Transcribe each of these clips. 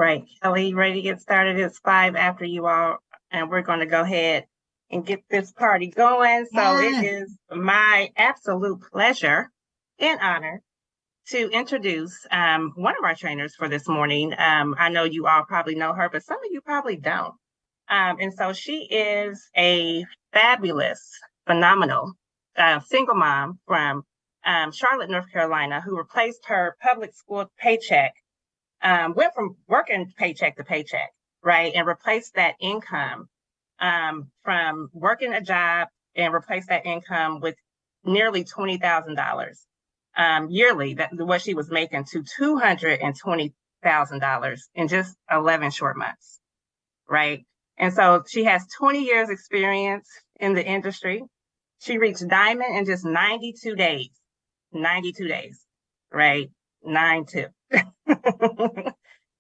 right, Kelly, ready to get started? It's 5 after you all, and we're going to go ahead and get this party going. So it is my absolute pleasure and honor to introduce one of our trainers for this morning. I know you all probably know her, but some of you probably don't. And so she is a fabulous, phenomenal single mom from Charlotte, North Carolina, who replaced her public school paycheck, went from working paycheck to paycheck, right? And replaced that income from working a job and replaced that income with nearly $20,000 yearly, that what she was making, to $220,000 in just 11 short months, right? And so she has 20 years experience in the industry. She reached diamond in just 92 days, right? 9-2.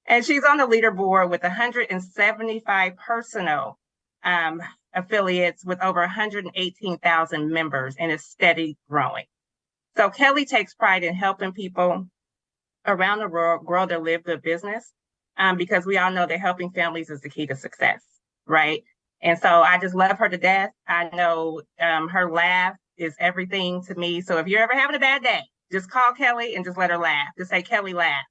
And she's on the leaderboard with 175 personal affiliates with over 118,000 members, and is steady growing. So Kelly takes pride in helping people around the world grow their LiveGood business, because we all know that helping families is the key to success, right? And so I just love her to death. I know her laugh is everything to me. So if you're ever having a bad day, just call Kelly and just let her laugh. Just say, Kelly, laugh,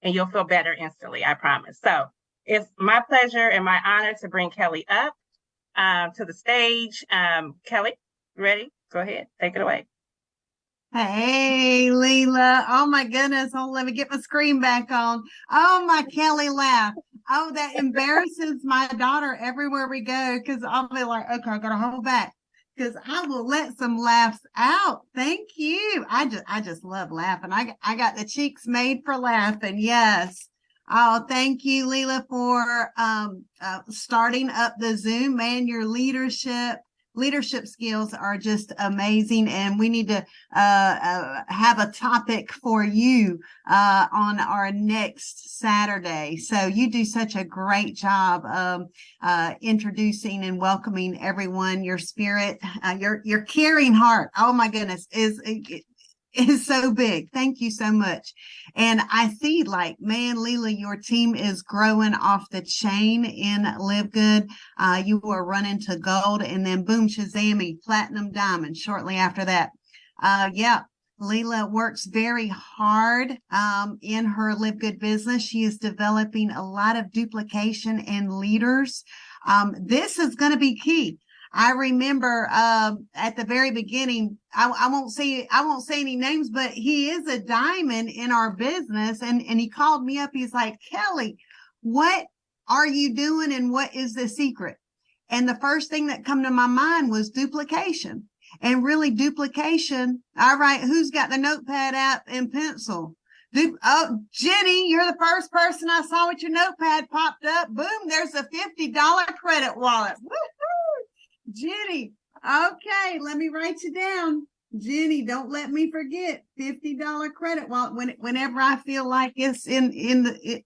and you'll feel better instantly, I promise. So it's my pleasure and my honor to bring Kelly up to the stage. Kelly, ready? Go ahead, take it away. Hey, Leela. Oh, my goodness. Oh, let me get my screen back on. Oh, my Kelly laugh. Oh, that embarrasses my daughter everywhere we go, because I'll be like, okay, I got to hold back, because I will let some laughs out. Thank you. I just love laughing. I got the cheeks made for laughing. Yes. Oh, thank you, Leela, for starting up the Zoom. Man, your leadership skills are just amazing, and we need to have a topic for you on our next Saturday. So you do such a great job of introducing and welcoming everyone. Your spirit, your caring heart, oh my goodness, is so big. Thank you so much. And I see, like, man, Leela, your team is growing off the chain in LiveGood. You were running to gold, and then boom, shazammy, platinum, diamond shortly after that. Yeah, Leela works very hard in her LiveGood business. She is developing a lot of duplication and leaders. This is going to be key. I remember at the very beginning, I won't say any names, but he is a diamond in our business. And he called me up. He's like, Kelly, what are you doing, and what is the secret? And the first thing that come to my mind was duplication. And really, duplication. All right, who's got the notepad out and pencil? Oh, Jenny, you're the first person I saw with your notepad popped up. Boom, there's a $50 credit wallet. Woo-hoo! Jenny, okay, let me write you down. Jenny, don't let me forget, $50 credit wallet. Whenever I feel like it's in the,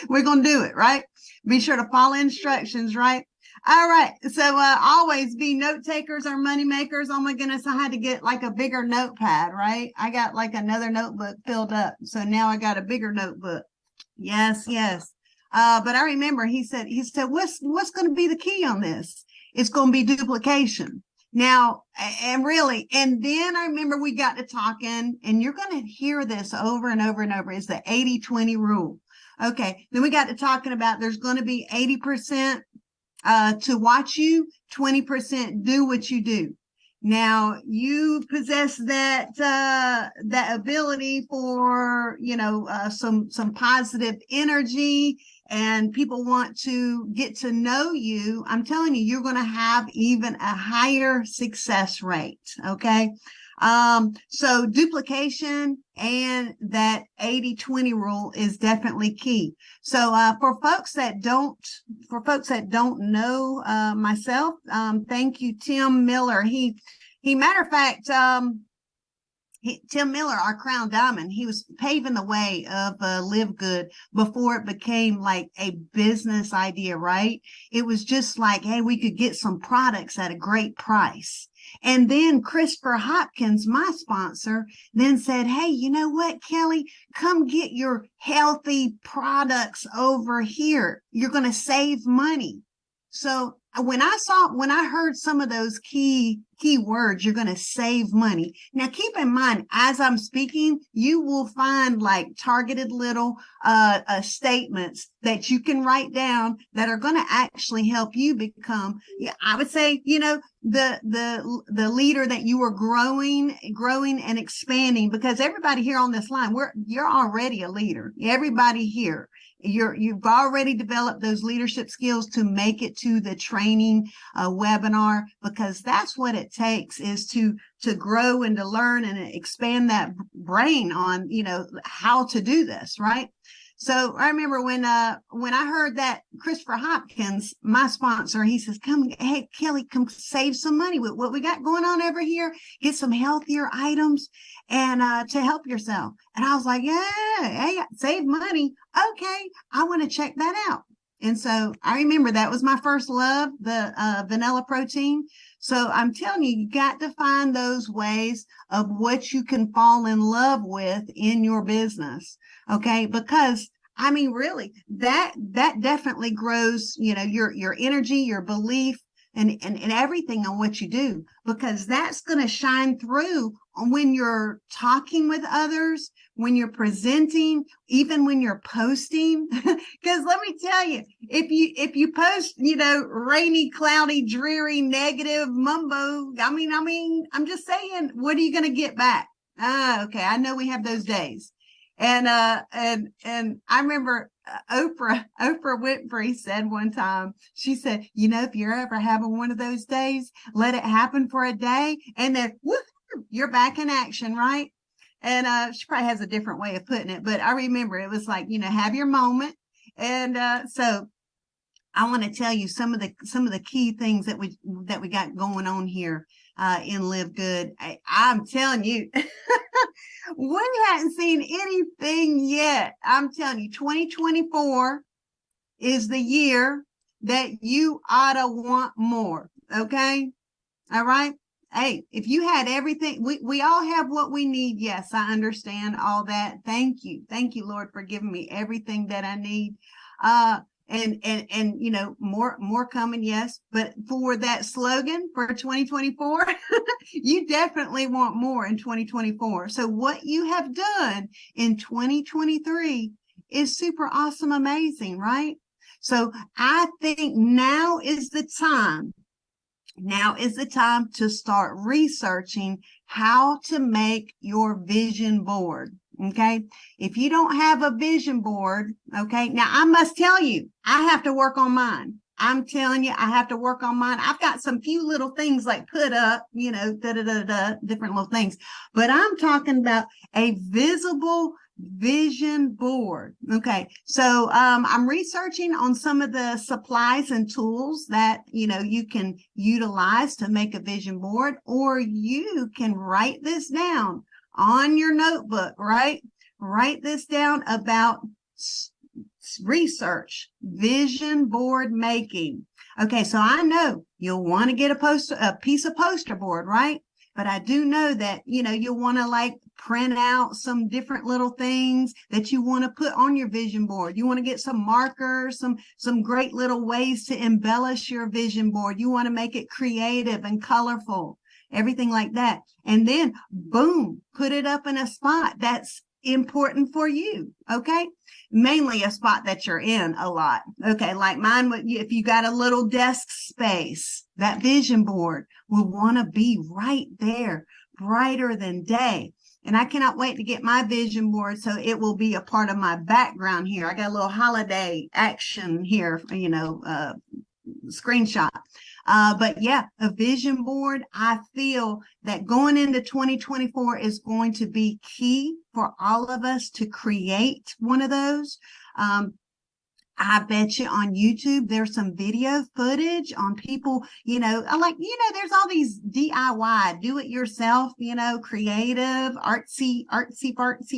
we're gonna do it, right? Be sure to follow instructions, right? All right. So always be note takers or money makers. Oh my goodness, I had to get like a bigger notepad, right? I got like another notebook filled up, so now I got a bigger notebook. Yes. But I remember he said, what's going to be the key on this? It's going to be duplication. Now, and then I remember we got to talking, and you're going to hear this over and over and over, is the 80-20 rule. Okay. Then we got to talking about there's going to be 80% to watch you, 20% do what you do. Now you possess that ability for, some positive energy, and people want to get to know you. I'm telling you, you're going to have even a higher success rate. Okay. So duplication and that 80-20 rule is definitely key. So, for folks that don't know, myself, thank you, Tim Miller. He matter of fact, Tim Miller, our crown diamond, he was paving the way of LiveGood before it became like a business idea, right? It was just like, hey, we could get some products at a great price. And then Christopher Hopkins, my sponsor, then said, hey, you know what, Kelly, come get your healthy products over here. You're going to save money. So when I heard some of those key words, you're going to save money. Now, keep in mind, as I'm speaking, you will find like targeted little statements that you can write down that are going to actually help you become, I would say, the leader that you are growing and expanding, because everybody here on this line, you're already a leader. Everybody here. You've already developed those leadership skills to make it to the training webinar, because that's what it takes, is to grow and to learn and expand that brain on, how to do this, right? So I remember when I heard that Christopher Hopkins, my sponsor, he says, hey, Kelly, come save some money with what we got going on over here, get some healthier items and to help yourself. And I was like, yeah, hey, save money. Okay, I want to check that out. And so I remember that was my first love, the vanilla protein. So I'm telling you, you got to find those ways of what you can fall in love with in your business. Okay. Because I mean, really, that definitely grows, your energy, your belief, and everything on what you do, because that's going to shine through when you're talking with others, when you're presenting, even when you're posting. Because let me tell you, if you post, rainy, cloudy, dreary, negative, mumbo, I mean, I'm just saying, what are you going to get back? Okay, I know we have those days. And I remember Oprah Winfrey said one time, she said, if you're ever having one of those days, let it happen for a day, and then whoop, you're back in action, right? And she probably has a different way of putting it, but I remember it was like, have your moment. And so I want to tell you some of the key things that we got going on here in LiveGood. I'm telling you, we hadn't seen anything yet. I'm telling you, 2024 is the year that you ought to want more. Okay. All right. Hey, if you had everything, we all have what we need. Yes, I understand all that. Thank you. Thank you, Lord, for giving me everything that I need. And more coming. Yes. But for that slogan for 2024, you definitely want more in 2024. So what you have done in 2023 is super awesome, amazing, right? So I think now is the time to start researching how to make your vision board. Okay. If you don't have a vision board, okay. Now I must tell you, I have to work on mine. I'm telling you, I have to work on mine. I've got some few little things like put up, different little things, but I'm talking about a visible vision board. Okay. So, I'm researching on some of the supplies and tools that, you can utilize to make a vision board, or you can write this down on your notebook, right? Write this down about research, vision board making. Okay. So I know you'll want to get a piece of poster board, right? But I do know that, you'll want to like print out some different little things that you want to put on your vision board. You want to get some markers, some great little ways to embellish your vision board. You want to make it creative and colorful, everything like that. And then boom, put it up in a spot that's important for you. Okay. Mainly a spot that you're in a lot. Okay. Like mine, if you got a little desk space, that vision board will want to be right there, brighter than day. And I cannot wait to get my vision board, so it will be a part of my background here. I got a little holiday action here, screenshot. But yeah, a vision board, I feel that going into 2024 is going to be key for all of us to create one of those. I bet you on YouTube, there's some video footage on people, there's all these DIY, do it yourself, creative, artsy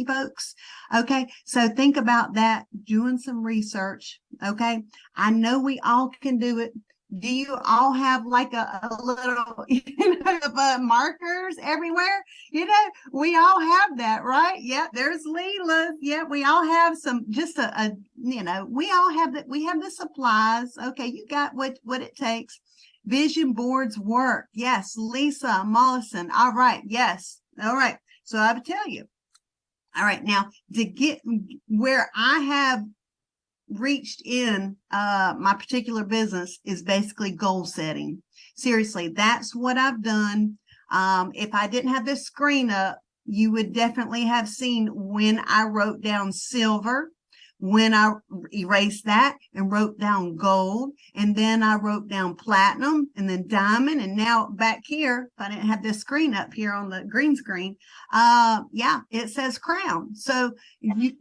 folks. Okay. So think about that, doing some research. Okay. I know we all can do it. Do you all have like a little, markers everywhere? We all have that, right? Yeah, there's Leela. Yeah, we all have some, we all have that. We have the supplies. Okay, you got what it takes. Vision boards work. Yes, Lisa Mollison. All right. Yes. All right. So I will tell you. All right. Now, to get where I have reached in my particular business is basically goal setting. Seriously, that's what I've done. If I didn't have this screen up, you would definitely have seen when I wrote down silver, when I erased that and wrote down gold, and then I wrote down platinum and then diamond. And now back here, if I didn't have this screen up here on the green screen, it says crown. So you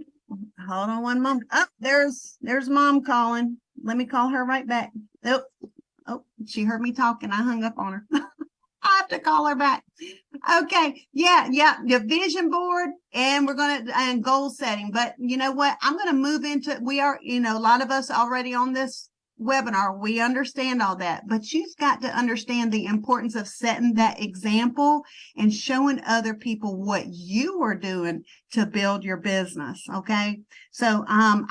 hold on one moment. Oh, there's mom calling. Let me call her right back. Oh, she heard me talking. I hung up on her. I have to call her back. Okay. Yeah. The vision board, and and goal setting. But you know what? I'm going to move into, we are, a lot of us already on this webinar, we understand all that, but you've got to understand the importance of setting that example and showing other people what you are doing to build your business. Okay. So, I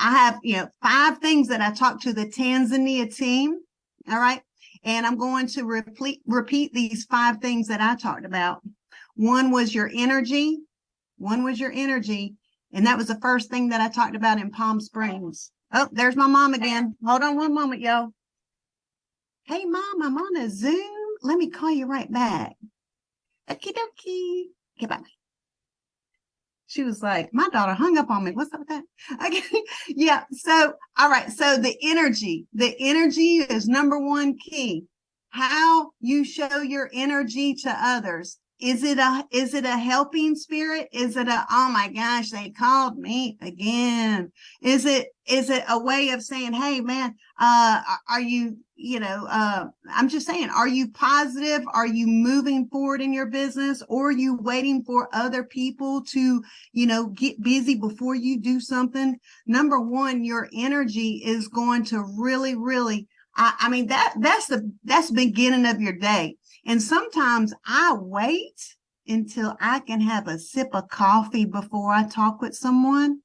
have, 5 things that I talked to the Tanzania team. All right. And I'm going to repeat these 5 things that I talked about. One was your energy. And that was the first thing that I talked about in Palm Springs. Oh, there's my mom again. Hold on one moment, yo. Hey, Mom, I'm on a Zoom. Let me call you right back. Okie dokie. Okay, bye. She was like, my daughter hung up on me. What's up with that? Okay. Yeah. So, all right. So the energy is number 1 key. How you show your energy to others. Is it a helping spirit? Is it oh my gosh, they called me again? Is it a way of saying, hey man, are you, I'm just saying, are you positive? Are you moving forward in your business, or are you waiting for other people to, get busy before you do something? Number 1, your energy is going to really, really, that's the beginning of your day. And sometimes I wait until I can have a sip of coffee before I talk with someone.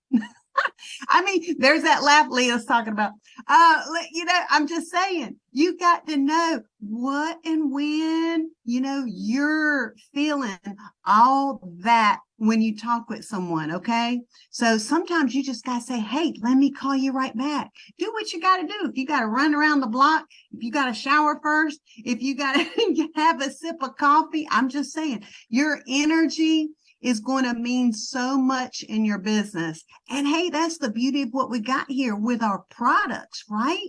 There's that laugh Leah's talking about. I'm just saying, you got to know what and when, you're feeling all that when you talk with someone. Okay. So sometimes you just got to say, hey, let me call you right back. Do what you got to do. If you got to run around the block, if you got to shower first, if you got to have a sip of coffee, I'm just saying your energy is going to mean so much in your business. And hey, that's the beauty of what we got here with our products, right?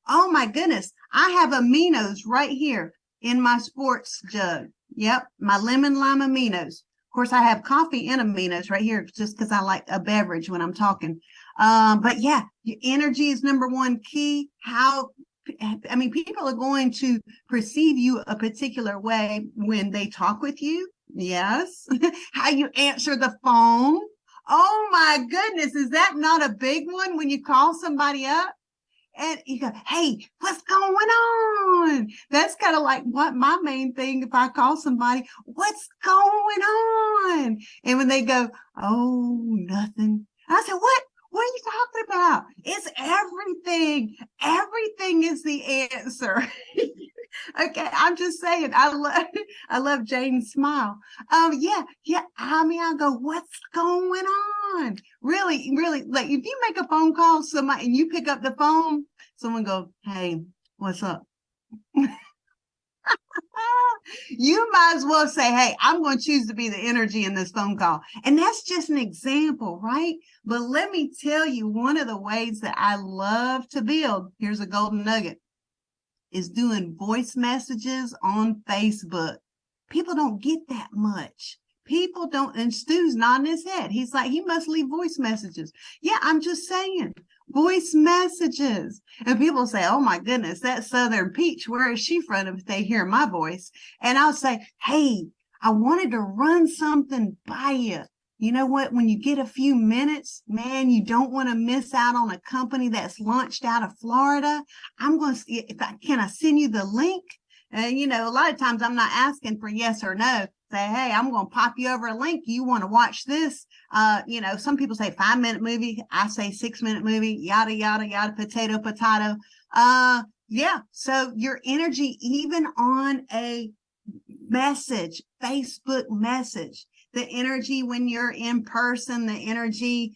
Oh my goodness. I have aminos right here in my sports jug. Yep. My lemon lime aminos. Of course, I have coffee and aminos right here just because I like a beverage when I'm talking. But yeah, your energy is number 1 key. People are going to perceive you a particular way when they talk with you. Yes. How you answer the phone. Oh my goodness. Is that not a big one when you call somebody up and you go, hey, what's going on? That's kind of like what my main thing. If I call somebody, what's going on? And when they go, oh, nothing. I said, what are you talking about? It's everything. Everything is the answer. Okay, I'm just saying, I love Jane's smile. Yeah. I'll go, what's going on? Really, really, like if you make a phone call, somebody and you pick up the phone, someone go, hey, what's up? You might as well say, hey, I'm going to choose to be the energy in this phone call. And that's just an example, right? But let me tell you, one of the ways that I love to build, here's a golden nugget, is doing voice messages on Facebook. People don't get that much. People don't, and Stu's nodding his head. He's like, he must leave voice messages. Yeah, I'm just saying, voice messages. And people say, oh my goodness, that Southern Peach, where is she from if they hear my voice? And I'll say, hey, I wanted to run something by you. You know what? When you get a few minutes, man, you don't want to miss out on a company that's launched out of Florida. I'm going to see can I send you the link? You know, a lot of times I'm not asking for yes or no. Say, hey, I'm going to pop you over a link. You want to watch this? You know, some people say 5-minute movie. I say 6-minute movie, yada, yada, yada, potato, potato. Yeah. So your energy, even on a message, Facebook message, the energy when you're in person, the energy,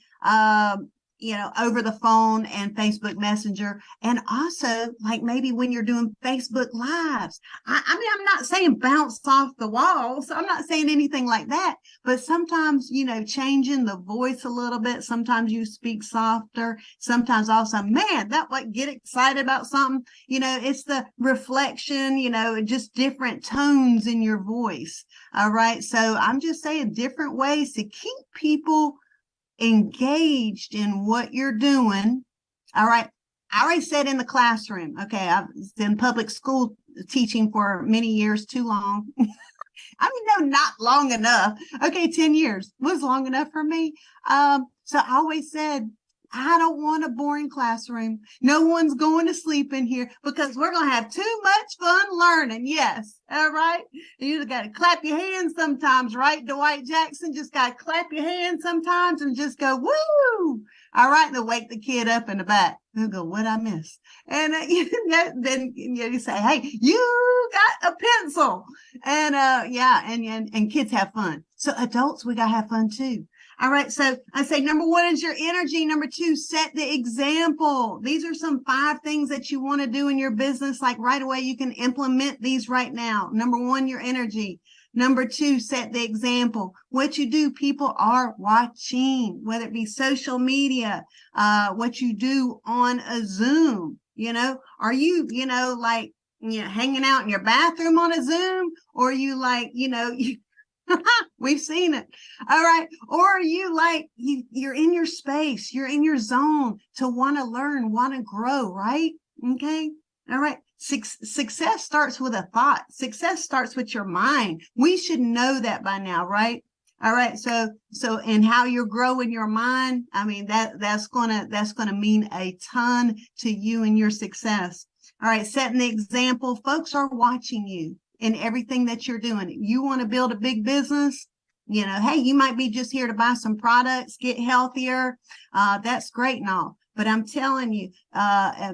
you know, over the phone and Facebook Messenger, and also like maybe when you're doing Facebook Lives. I mean, I'm not saying bounce off the walls. I'm not saying anything like that, but sometimes, you know, changing the voice a little bit. Sometimes you speak softer. Sometimes also, man, that like get excited about something. You know, it's the reflection, you know, just different tones in your voice. All right. So I'm just saying different ways to keep people engaged in what you're doing. All right. I already said in the classroom. Okay. I've been in public school teaching for many years, too long. I mean, no, not long enough. Okay. 10 years was long enough for me. So I always said, I don't want a boring classroom. No one's going to sleep in here because we're going to have too much fun learning. Yes. All right. You just got to clap your hands sometimes, right? Dwight Jackson just got to clap your hands sometimes and just go, woo. All right. And they'll wake the kid up in the back. They'll go, what I miss? And then you say, hey, you got a pencil. And yeah. And kids have fun. So adults, we got to have fun too. All right. So I say, number 1 is your energy. Number 2, set the example. These are some 5 things that you want to do in your business. Like right away, you can implement these right now. Number 1, your energy. Number 2, set the example. What you do, people are watching, whether it be social media, what you do on a Zoom. You know, are you, you know, like, you know, hanging out in your bathroom on a Zoom, or are you like, you know, we've seen it. All right. Or you like, you're in your space, you're in your zone to want to learn, want to grow, right? Okay. All right. Success starts with a thought. Success starts with your mind. We should know that by now, right? All right. So, and how you're growing your mind. I mean, that's going to mean a ton to you and your success. All right. Setting the example. Folks are watching you in everything that you're doing. You want to build a big business, you know, hey, you might be just here to buy some products, get healthier. That's great and all. But I'm telling you,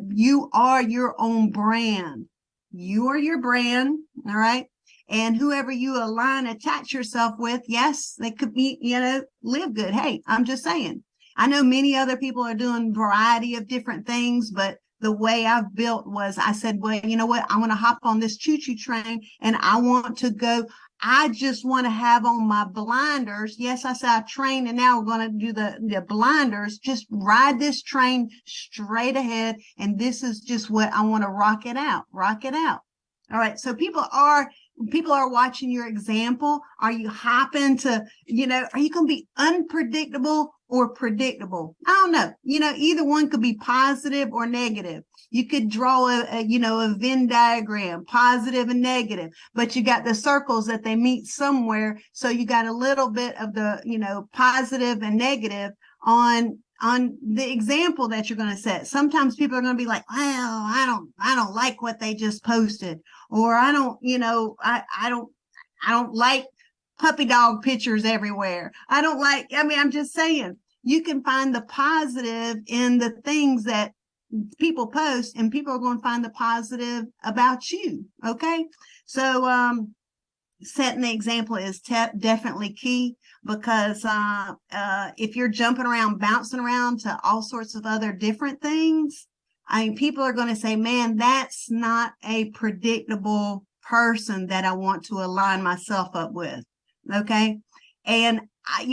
you are your own brand. You are your brand. All right. And whoever you attach yourself with, yes, they could be, you know, LiveGood. Hey, I'm just saying. I know many other people are doing a variety of different things, but the way I've built was I said, well, you know what? I want to hop on this choo-choo train and I want to go. I just want to have on my blinders. Yes, I said I trained and now we're going to do the blinders. Just ride this train straight ahead. And this is just what I want to rock it out. All right. So people are watching your example. Are you hopping to, you know, are you going to be unpredictable or predictable? I don't know. You know, either one could be positive or negative. You could draw a Venn diagram, positive and negative, but you got the circles that they meet somewhere. So you got a little bit of the, you know, positive and negative on the example that you're going to set. Sometimes people are going to be like, well, I don't like what they just posted, or I don't, you know, I don't like puppy dog pictures everywhere. I mean, I'm just saying you can find the positive in the things that people post, and people are going to find the positive about you. Okay. So, setting the example is definitely key, because if you're jumping around, bouncing around to all sorts of other different things, I mean, people are going to say, man, that's not a predictable person that I want to align myself up with. Okay. And I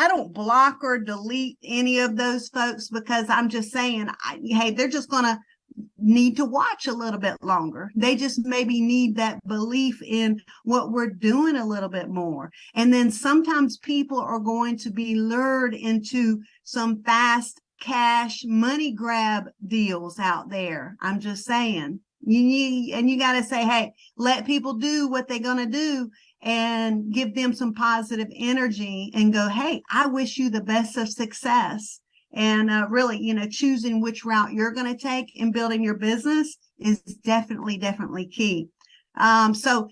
don't block or delete any of those folks, because I'm just saying, hey, they're just going to need to watch a little bit longer. They just maybe need that belief in what we're doing a little bit more. And then sometimes people are going to be lured into some fast cash money grab deals out there. I'm just saying. You got to say, hey, let people do what they're going to do and give them some positive energy and go, hey, I wish you the best of success. And really, choosing which route you're going to take in building your business is definitely key. So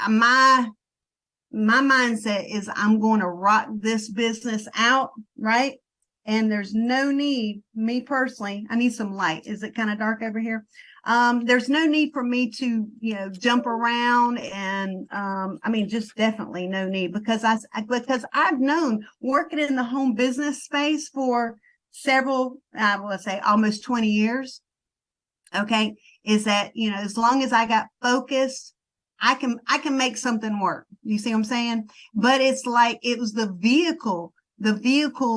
my mindset is I'm going to rock this business out, right? And there's no need, me personally, I need some light. Is it kind of dark over here? There's no need for me to, jump around and, just definitely no need because I've known working in the home business space for several, I will say almost 20 years. Okay. Is that, as long as I got focused, I can make something work. You see what I'm saying? But it's like, it was the vehicle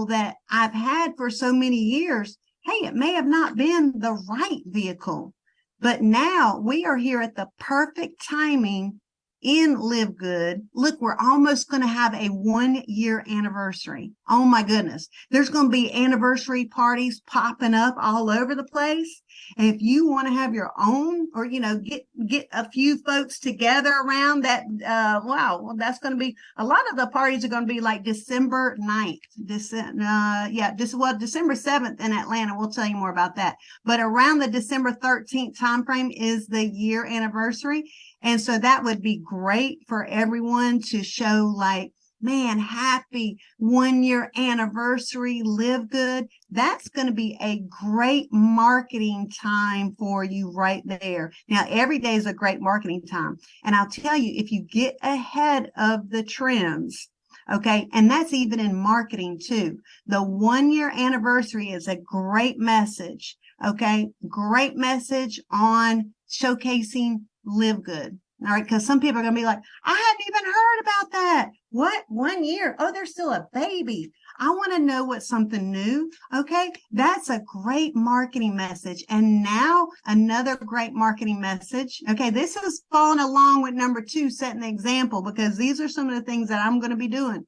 that I've had for so many years. Hey, it may have not been the right vehicle, but now we are here at the perfect timing in LiveGood. Look, we're almost going to have a 1-year anniversary. Oh my goodness. There's going to be anniversary parties popping up all over the place. And if you want to have your own or, get a few folks together around that, that's going to be, a lot of the parties are going to be like December 9th. December 7th in Atlanta. We'll tell you more about that. But around the December 13th timeframe is the year anniversary. And so that would be great for everyone to show like, man, happy 1-year anniversary, LiveGood. That's going to be a great marketing time for you right there. Now, every day is a great marketing time. And I'll tell you, if you get ahead of the trends, okay, and that's even in marketing too. The 1-year anniversary is a great message, okay? Great message on showcasing LiveGood. All right, because some people are going to be like, I hadn't even heard about that. What? 1 year? Oh, they're still a baby. I want to know what's something new. Okay, that's a great marketing message. And now another great marketing message. Okay, this is following along with number 2, setting the example, because these are some of the things that I'm going to be doing.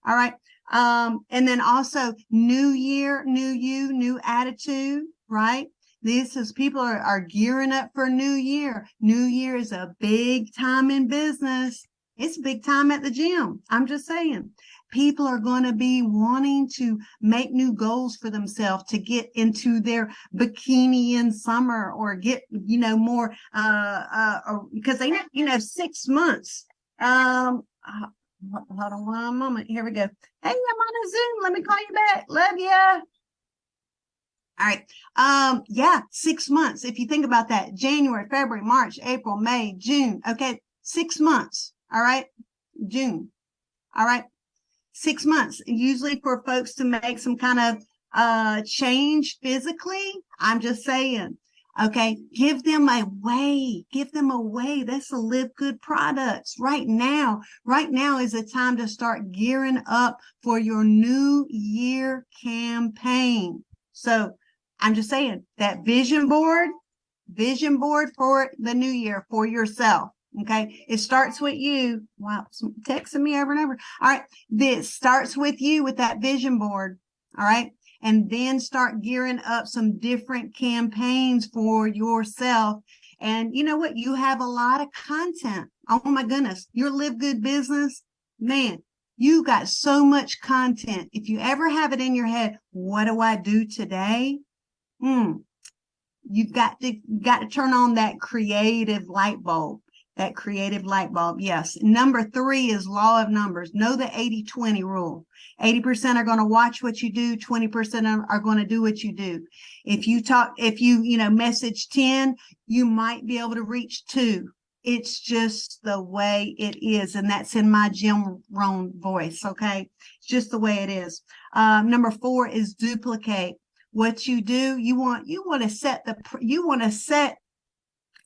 All right. And then also new year, new you, new attitude, right? This is people are gearing up for New Year. New Year is a big time in business. It's a big time at the gym. I'm just saying. People are going to be wanting to make new goals for themselves to get into their bikini in summer or get, more, because they have, 6 months. Hold on one moment. Here we go. Hey, I'm on a Zoom. Let me call you back. Love ya. All right. 6 months. If you think about that, January, February, March, April, May, June. Okay. 6 months. All right. June. All right. 6 months. Usually for folks to make some kind of change physically. I'm just saying. Okay. Give them a way. Give them a way. That's the LiveGood products right now. Right now is the time to start gearing up for your New Year campaign. So I'm just saying that vision board for the new year for yourself. Okay. It starts with you. Wow. Texting me over and over. All right. This starts with you with that vision board. All right. And then start gearing up some different campaigns for yourself. And you know what? You have a lot of content. Oh my goodness. Your LiveGood business, man, you got so much content. If you ever have it in your head, what do I do today? You've got to turn on that creative light bulb. That creative light bulb. Yes. Number 3 is law of numbers. Know the 80-20 rule. 80% are going to watch what you do. 20% are going to do what you do. If you message 10, you might be able to reach 2. It's just the way it is. And that's in my Jim Rohn voice. Okay. It's just the way it is. Number 4 is duplicate. What you do, you want to set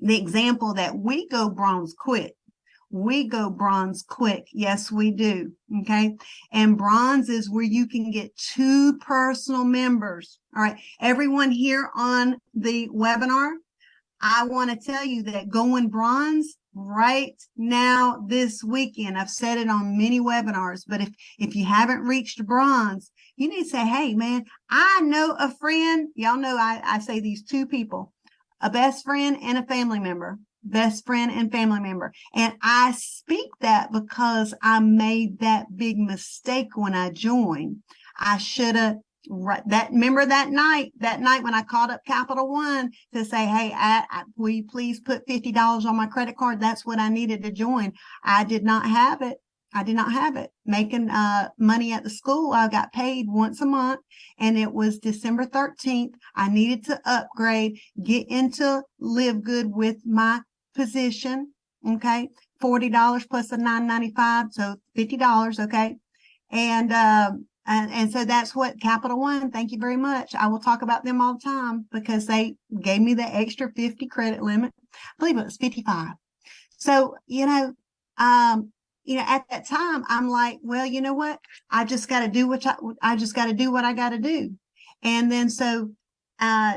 the example that we go bronze quick. We go bronze quick. Yes, we do. Okay. And bronze is where you can get 2 personal members. All right. Everyone here on the webinar, I want to tell you that going bronze, right now this weekend. I've said it on many webinars, but if you haven't reached bronze, you need to say, hey, man, I know a friend. Y'all know I say these two people, a best friend and a family member. Best friend and family member. And I speak that because I made that big mistake when I joined. I should have remember that night when I called up Capital One to say, hey, will you please put $50 on my credit card? That's what I needed to join. I did not have it. Making money at the school. I got paid once a month, and it was December 13th. I needed to upgrade, get into LiveGood with my position. Okay. $40 plus a $9.95. So $50. Okay. And so that's what Capital One, thank you very much. I will talk about them all the time because they gave me the extra 50 credit limit. I believe it was 55. So, at that time, I'm like, well, you know what? I just got to do what I just got to do what I got to do. And then so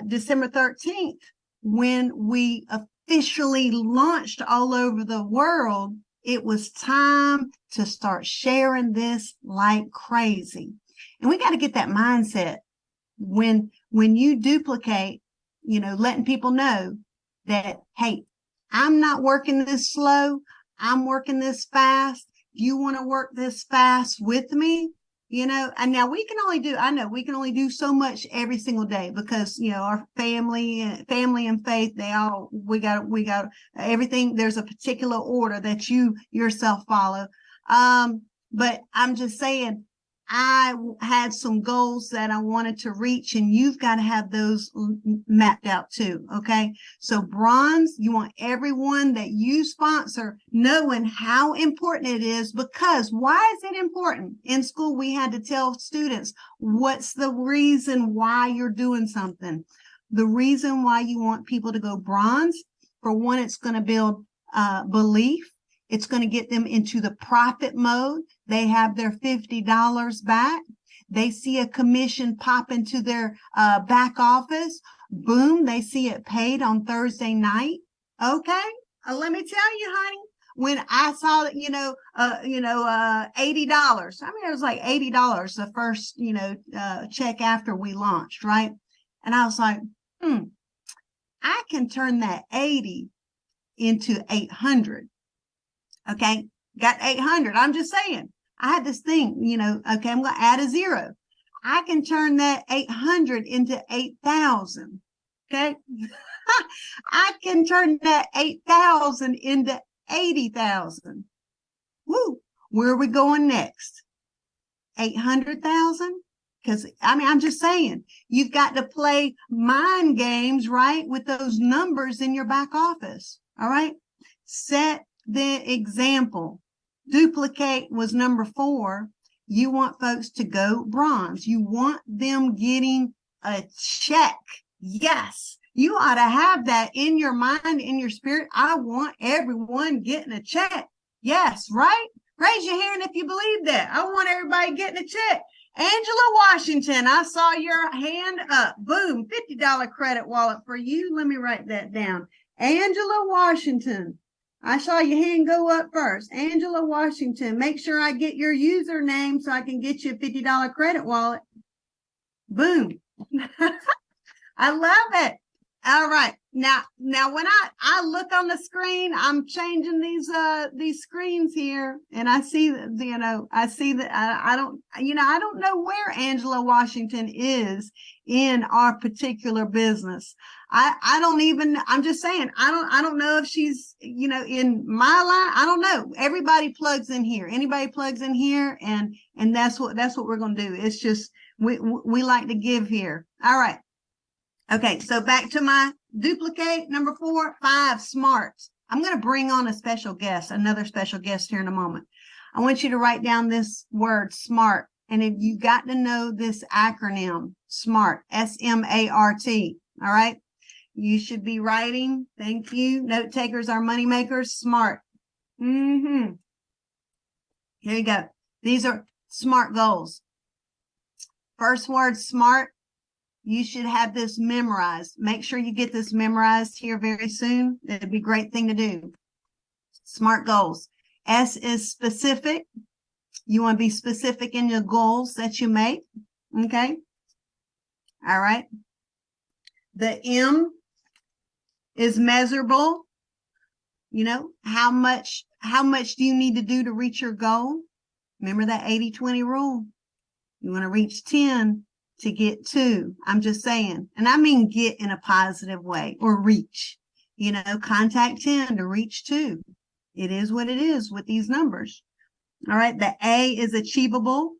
December 13th, when we officially launched all over the world, it was time to start sharing this like crazy. And we got to get that mindset when you duplicate, letting people know that, hey, I'm not working this slow. I'm working this fast. You want to work this fast with me? And now we can only do so much every single day because, our family and faith, we got everything. There's a particular order that you yourself follow. But I'm just saying, I had some goals that I wanted to reach, and you've got to have those mapped out too. Okay. So bronze, you want everyone that you sponsor knowing how important it is, because why is it important? In school, we had to tell students, what's the reason why you're doing something? The reason why you want people to go bronze, for one, it's going to build belief. It's going to get them into the profit mode. They have their $50 back. They see a commission pop into their back office. Boom, they see it paid on Thursday night. Okay, let me tell you, honey, when I saw that, $80. I mean, it was like $80 the first, check after we launched, right? And I was like, I can turn that 80 into 800. Okay, got 800. I'm just saying, I had this thing, okay, I'm going to add a zero. I can turn that 800 into 8,000. Okay, I can turn that 8,000 into 80,000. Woo, where are we going next? 800,000? Because, I'm just saying, you've got to play mind games, right, with those numbers in your back office. All right, set the example. Duplicate was number 4. You want folks to go bronze. You want them getting a check. Yes, you ought to have that in your mind, in your spirit. I want everyone getting a check. Yes, right? Raise your hand if you believe that. I want everybody getting a check. Angela Washington, I saw your hand up. Boom, $50 credit wallet for you. Let me write that down. Angela Washington. I saw your hand go up first. Angela Washington, make sure I get your username so I can get you a $50 credit wallet. Boom. I love it. All right. Now when I look on the screen, I'm changing these screens here, and I see that, I don't know where Angela Washington is in our particular business. I'm just saying, I don't know if she's, in my line. I don't know. Everybody plugs in here. Anybody plugs in here, and that's what we're going to do. It's just, we like to give here. All right. Okay. So back to my duplicate number 4, 5 smarts. I'm going to bring on another special guest here in a moment. I want you to write down this word SMART. And if you got to know this acronym, SMART, SMART. All right. You should be writing. Thank you. Note takers are money makers. SMART. Here you go. These are SMART goals. First word, SMART. You should have this memorized. Make sure you get this memorized here very soon. It'd be a great thing to do. SMART goals. S is specific. You want to be specific in your goals that you make. Okay. All right. The M is measurable. You know, how much do you need to do to reach your goal? Remember that 80-20 rule. You want to reach 10 to get 2. I'm just saying. And I mean get in a positive way, or reach. You know, contact 10 to reach 2. It is what it is with these numbers. All right. The A is achievable.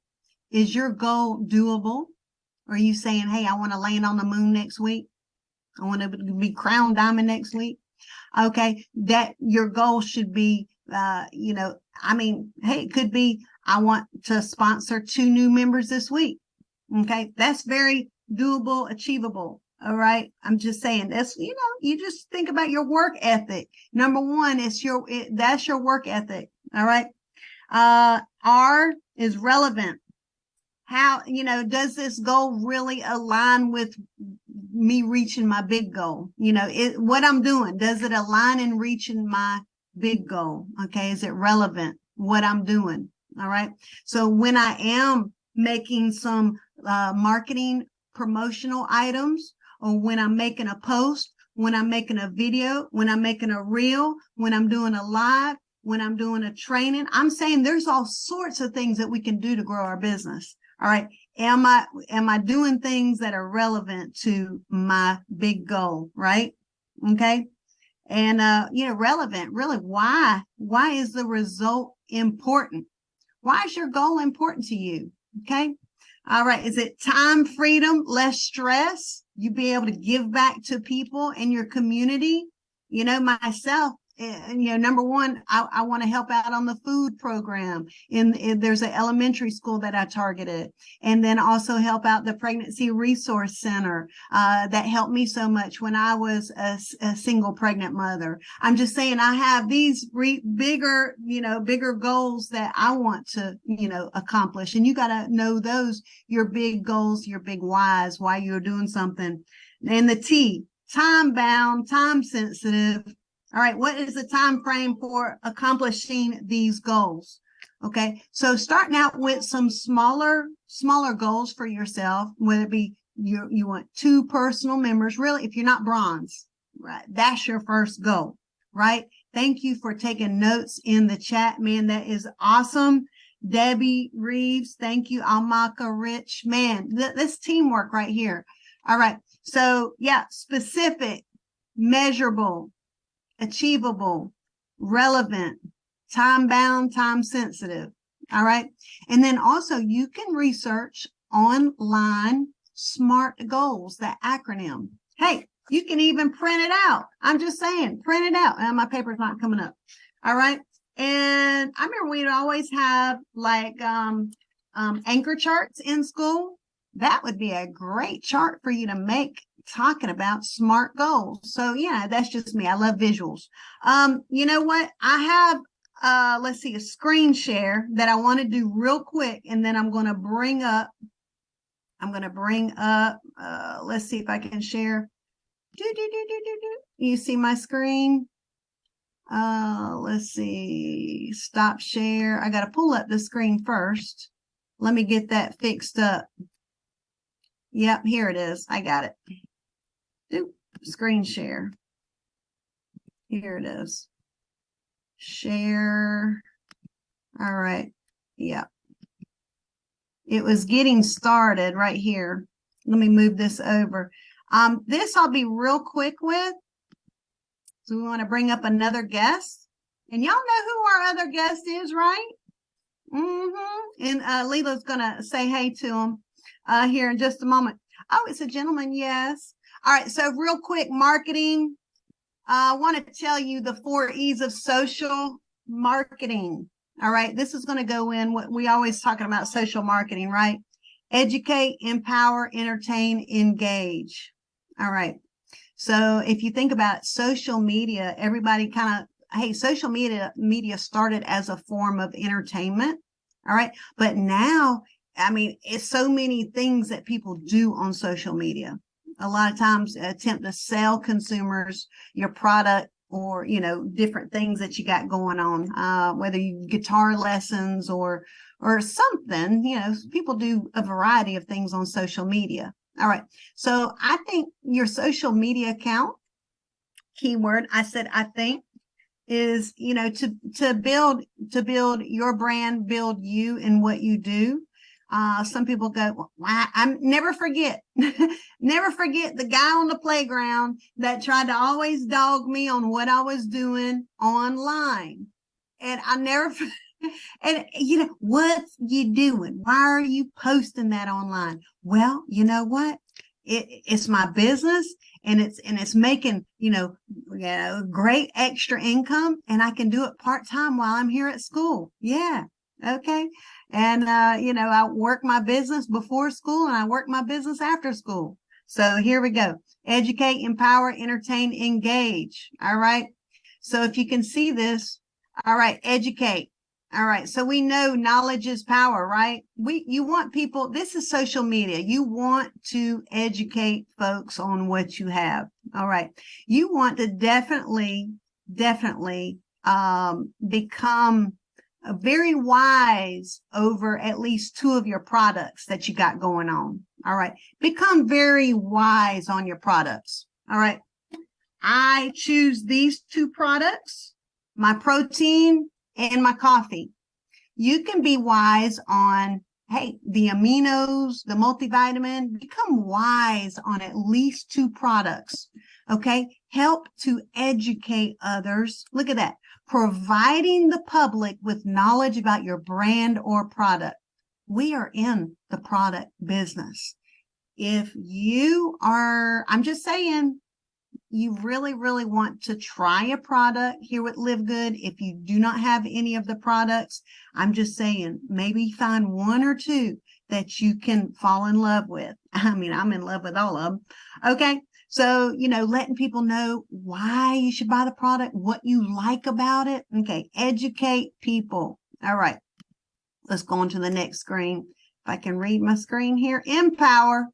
Is your goal doable? Or are you saying, hey, I want to land on the moon next week? I want to be crown diamond next week. Okay. That your goal should be, you know, I mean, hey, it could be, I want to sponsor 2 new members this week. Okay. That's very doable, achievable. All right. I'm just saying that's, you know, you just think about your work ethic. Number one, that's your work ethic. All right. R is relevant. How, you know, does this goal really align with me reaching my big goal? You know, what I'm doing, does it align in reaching my big goal? Okay. Is it relevant what I'm doing? All right. So when I am making some marketing promotional items, or when I'm making a post, when I'm making a video, when I'm making a reel, when I'm doing a live, when I'm doing a training, I'm saying there's all sorts of things that we can do to grow our business. All right. Am I doing things that are relevant to my big goal? Right. Okay. And, you know, relevant, really, why is the result important? Why is your goal important to you? Okay. All right. Is it time freedom, less stress? You be able to give back to people in your community. You know, myself, and, you know, number one, I want to help out on the food program. There's an elementary school that I targeted, and then also help out the Pregnancy Resource Center that helped me so much when I was a single pregnant mother. I'm just saying I have these bigger goals that I want to, you know, accomplish. And you got to know those, your big goals, your big whys, why you're doing something. And the T, time bound, time sensitive. All right. What is the time frame for accomplishing these goals? Okay. So starting out with some smaller goals for yourself, whether it be you want 2 personal members, really, if you're not bronze, right? That's your first goal, right? Thank you for taking notes in the chat, man. That is awesome. Debbie Reeves. Thank you. Almaka Rich, man, this teamwork right here. All right. So yeah, specific, measurable, achievable, relevant, time bound, time sensitive. All right. And then also you can research online SMART goals, that acronym. Hey, you can even print it out. I'm just saying, print it out. And my paper's not coming up. All right. And I remember we'd always have like anchor charts in school. That would be a great chart for you to make, talking about SMART goals. So yeah, that's just me. I love visuals. You know what? I have, let's see, a screen share that I want to do real quick. And then I'm going to bring up, let's see if I can share. You see my screen? Let's see, stop share. I got to pull up the screen first. Let me get that fixed up. Yep, here it is. I got it. Screen share. Here it is. Share. All right. Yep. It was getting started right here. Let me move this over. This I'll be real quick with. So we want to bring up another guest. And y'all know who our other guest is, right? And Leela's going to say hey to him here in just a moment. Oh, it's a gentleman. Yes. All right. So real quick, marketing. I want to tell you the 4 E's of social marketing. All right. This is going to go in what we always talking about social marketing, right? Educate, empower, entertain, engage. All right. So if you think about social media, everybody kind of, hey, social media started as a form of entertainment. All right. But now, I mean, it's so many things that people do on social media. A lot of times attempt to sell consumers your product or, different things that you got going on, whether you guitar lessons or something, people do a variety of things on social media. All right. So I think your social media account, keyword, I said, I think, is, to build your brand, build you and what you do. Some people go, well, I'm never forget the guy on the playground that tried to always dog me on what I was doing online. And I never, and what you doing? Why are you posting that online? Well, you know what? It's my business, and it's making, great extra income, and I can do it part-time while I'm here at school. Yeah. Okay. And, I work my business before school and I work my business after school. So here we go. Educate, empower, entertain, engage. All right. So if you can see this, all right, educate. All right. So we know knowledge is power, right? You want people, this is social media. You want to educate folks on what you have. All right. You want to definitely, become very wise over at least 2 of your products that you got going on. All right. Become very wise on your products. All right. I choose these 2 products, my protein and my coffee. You can be wise on, hey, the aminos, the multivitamin, become wise on at least 2 products. Okay. Help to educate others. Look at that. Providing the public with knowledge about your brand or product. We are in the product business. If you are, I'm just saying, you really, really want to try a product here with LiveGood. If you do not have any of the products, I'm just saying, maybe find 1 or 2 that you can fall in love with. I mean, I'm in love with all of them. Okay. So, letting people know why you should buy the product, what you like about it. Okay. Educate people. All right. Let's go on to the next screen. If I can read my screen here. Empower.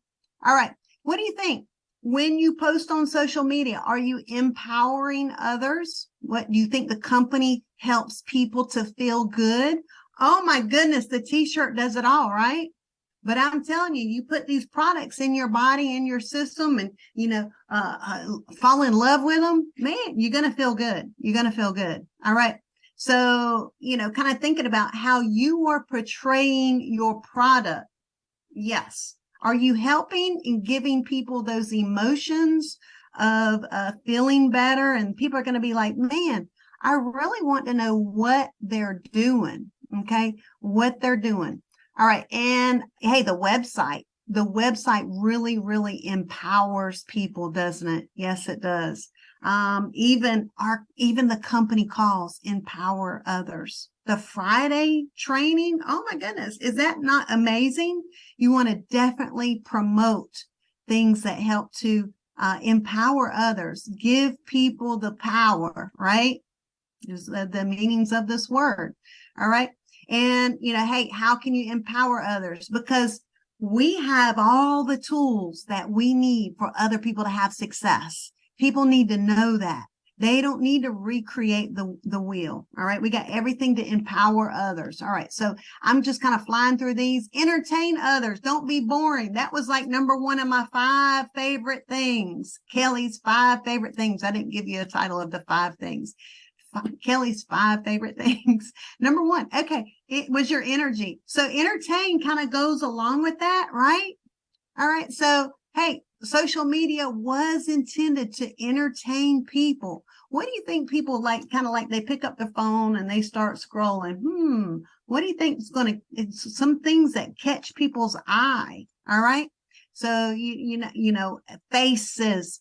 All right. What do you think? When you post on social media, are you empowering others? What do you think the company helps people to feel good? Oh my goodness, the t-shirt does it all, right? But I'm telling you, you put these products in your body, in your system, and, fall in love with them, man, you're going to feel good. You're going to feel good. All right. So, kind of thinking about how you are portraying your product. Yes. Are you helping and giving people those emotions of feeling better? And people are going to be like, man, I really want to know what they're doing. Okay. What they're doing. All right. And hey, the website really, really empowers people, doesn't it? Yes, it does. Even the company calls empower others. The Friday training. Oh my goodness. Is that not amazing? You want to definitely promote things that help to empower others, give people the power, right? There's the meanings of this word. All right. And, hey, how can you empower others? Because we have all the tools that we need for other people to have success. People need to know that. They don't need to recreate the wheel. All right. We got everything to empower others. All right. So I'm just kind of flying through these. Entertain others. Don't be boring. That was like number 1 of my 5 favorite things. Kelly's 5 favorite things. I didn't give you a title of the 5 things. Kelly's 5 favorite things. Number 1. Okay. It was your energy. So entertain kind of goes along with that, right? All right. So, hey, social media was intended to entertain people. What do you think people like, kind of like they pick up their phone and they start scrolling? What do you think is it's some things that catch people's eye? All right. So, faces,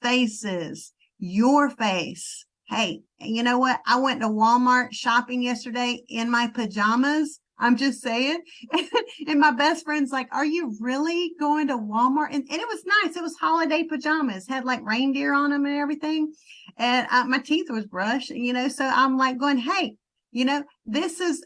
your face. Hey, you know what? I went to Walmart shopping yesterday in my pajamas. I'm just saying. And my best friend's like, are you really going to Walmart? And it was nice. It was holiday pajamas, had like reindeer on them and everything. And my teeth was brushed, so I'm like going, hey, this is,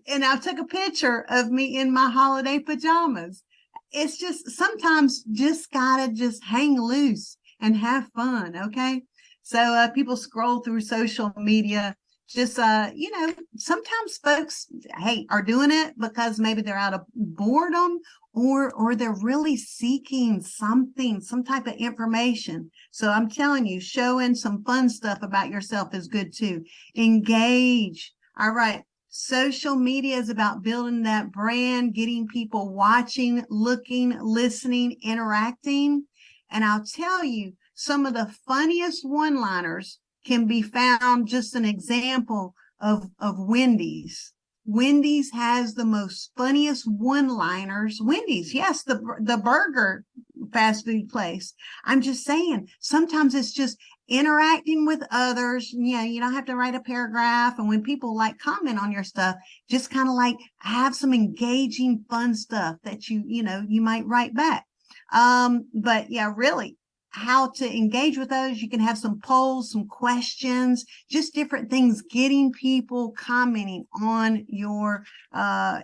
and I took a picture of me in my holiday pajamas. It's just sometimes just gotta just hang loose and have fun. Okay. So people scroll through social media. Just sometimes folks, hey, are doing it because maybe they're out of boredom, or they're really seeking something, some type of information. So I'm telling you, showing some fun stuff about yourself is good too. Engage. All right. Social media is about building that brand, getting people watching, looking, listening, interacting. And I'll tell you, some of the funniest one-liners can be found, just an example of Wendy's. Wendy's has the most funniest one-liners. Wendy's, yes, the burger fast food place. I'm just saying, sometimes it's just interacting with others. You don't have to write a paragraph. And when people like comment on your stuff, just kind of like have some engaging, fun stuff that you might write back. But yeah, really, how to engage with those. You can have some polls, some questions, just different things, getting people commenting on your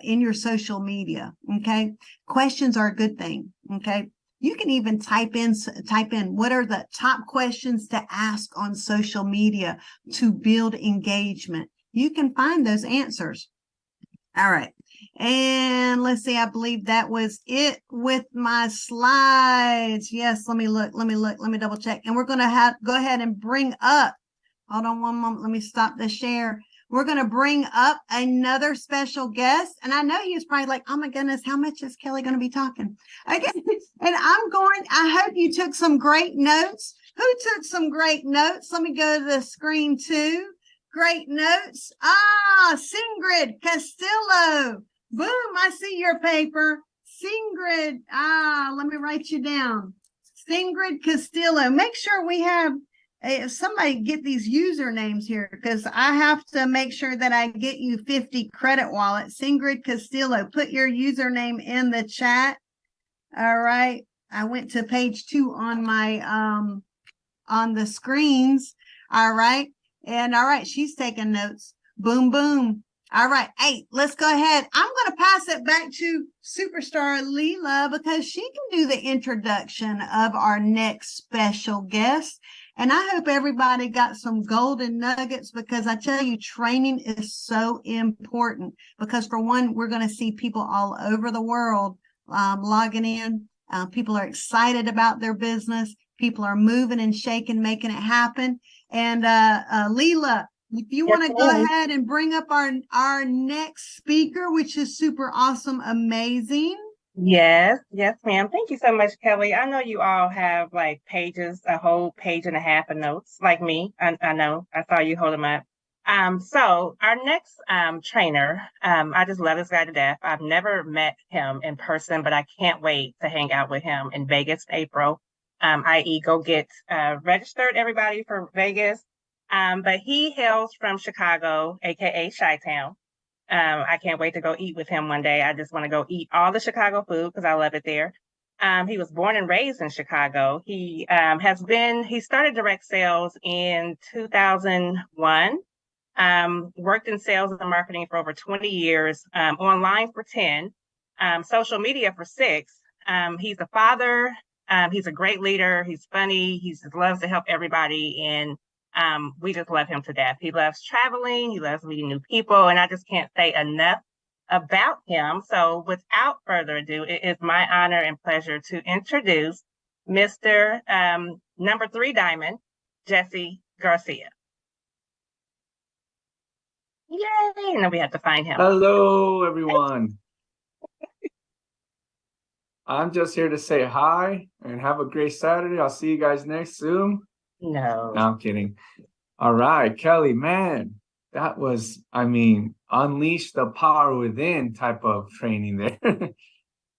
in your social media. Okay. Questions are a good thing. Okay. You can even type in what are the top questions to ask on social media to build engagement. You can find those answers. All right. And let's see, I believe that was it with my slides. Yes, let me double check. And we're going to go ahead and bring up, hold on one moment. Let me stop the share. We're going to bring up another special guest. And I know he was probably like, oh my goodness, how much is Kelly going to be talking? Okay. And I hope you took some great notes. Who took some great notes? Let me go to the screen too. Great notes. Singrid Castillo. Boom, I see your paper. Singrid. Let me write you down. Singrid Castillo. Make sure we have somebody get these usernames here, because I have to make sure that I get you 50 credit wallet. Singrid Castillo, put your username in the chat. All right. I went to page 2 on my on the screens. All right. And all right, she's taking notes. Boom, boom. All right. Hey, let's go ahead. I'm going to pass it back to Superstar Leela, because she can do the introduction of our next special guest. And I hope everybody got some golden nuggets, because I tell you, training is so important. Because for one, we're going to see people all over the world logging in. People are excited about their business. People are moving and shaking, making it happen. And Leela, if you want to go ahead and bring up our next speaker, which is super awesome, amazing. Yes, ma'am. Thank you so much, Kelly. I know you all have like pages, a whole page and a half of notes, like me. I know. I saw you hold them up. So our next trainer, I just love this guy to death. I've never met him in person, but I can't wait to hang out with him in Vegas in April. I.e. go get registered, everybody, for Vegas. But he hails from Chicago, aka Chi-Town. I can't wait to go eat with him one day. I just want to go eat all the Chicago food because I love it there. He was born and raised in Chicago. He started direct sales in 2001. Worked in sales and marketing for over 20 years, online for 10, social media for 6. He's a father. He's a great leader. He's funny. He just loves to help everybody. And we just love him to death. He loves traveling. He loves meeting new people. And I just can't say enough about him. So without further ado, it is my honor and pleasure to introduce Mr. Number 3 Diamond, Jessie Garcia. Yay! And then we have to find him. Hello, everyone. I'm just here to say hi and have a great Saturday. I'll see you guys next Zoom. No, I'm kidding. All right, Kelly, man, that was, unleash the power within type of training there.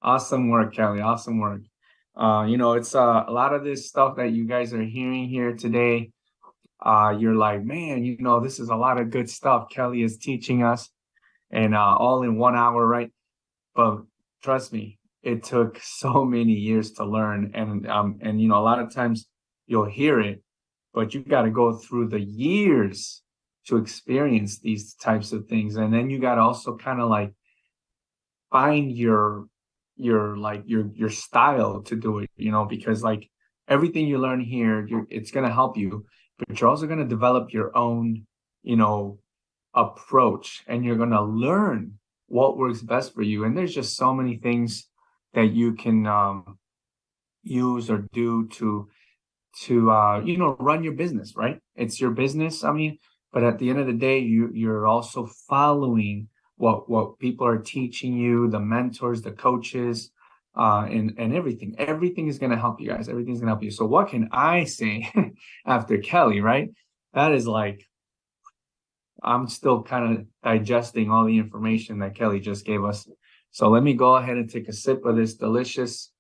Awesome work, Kelly. Awesome work. It's a lot of this stuff that you guys are hearing here today. You're like, man, this is a lot of good stuff Kelly is teaching us, and all in 1 hour, right? But trust me, it took so many years to learn. And a lot of times you'll hear it, but you got to go through the years to experience these types of things. And then you got to also kind of like find your style to do it, because like everything you learn here, it's going to help you. but you're also going to develop your own, approach, and you're going to learn what works best for you. And there's just so many things that you can use or do to run your business, right? It's your business. I mean, but at the end of the day, you're also following what people are teaching you, the mentors, the coaches, and everything. Everything is going to help you guys. Everything's going to help you. So what can I say after Kelly, right? That is like, I'm still kind of digesting all the information that Kelly just gave us. So let me go ahead and take a sip of this delicious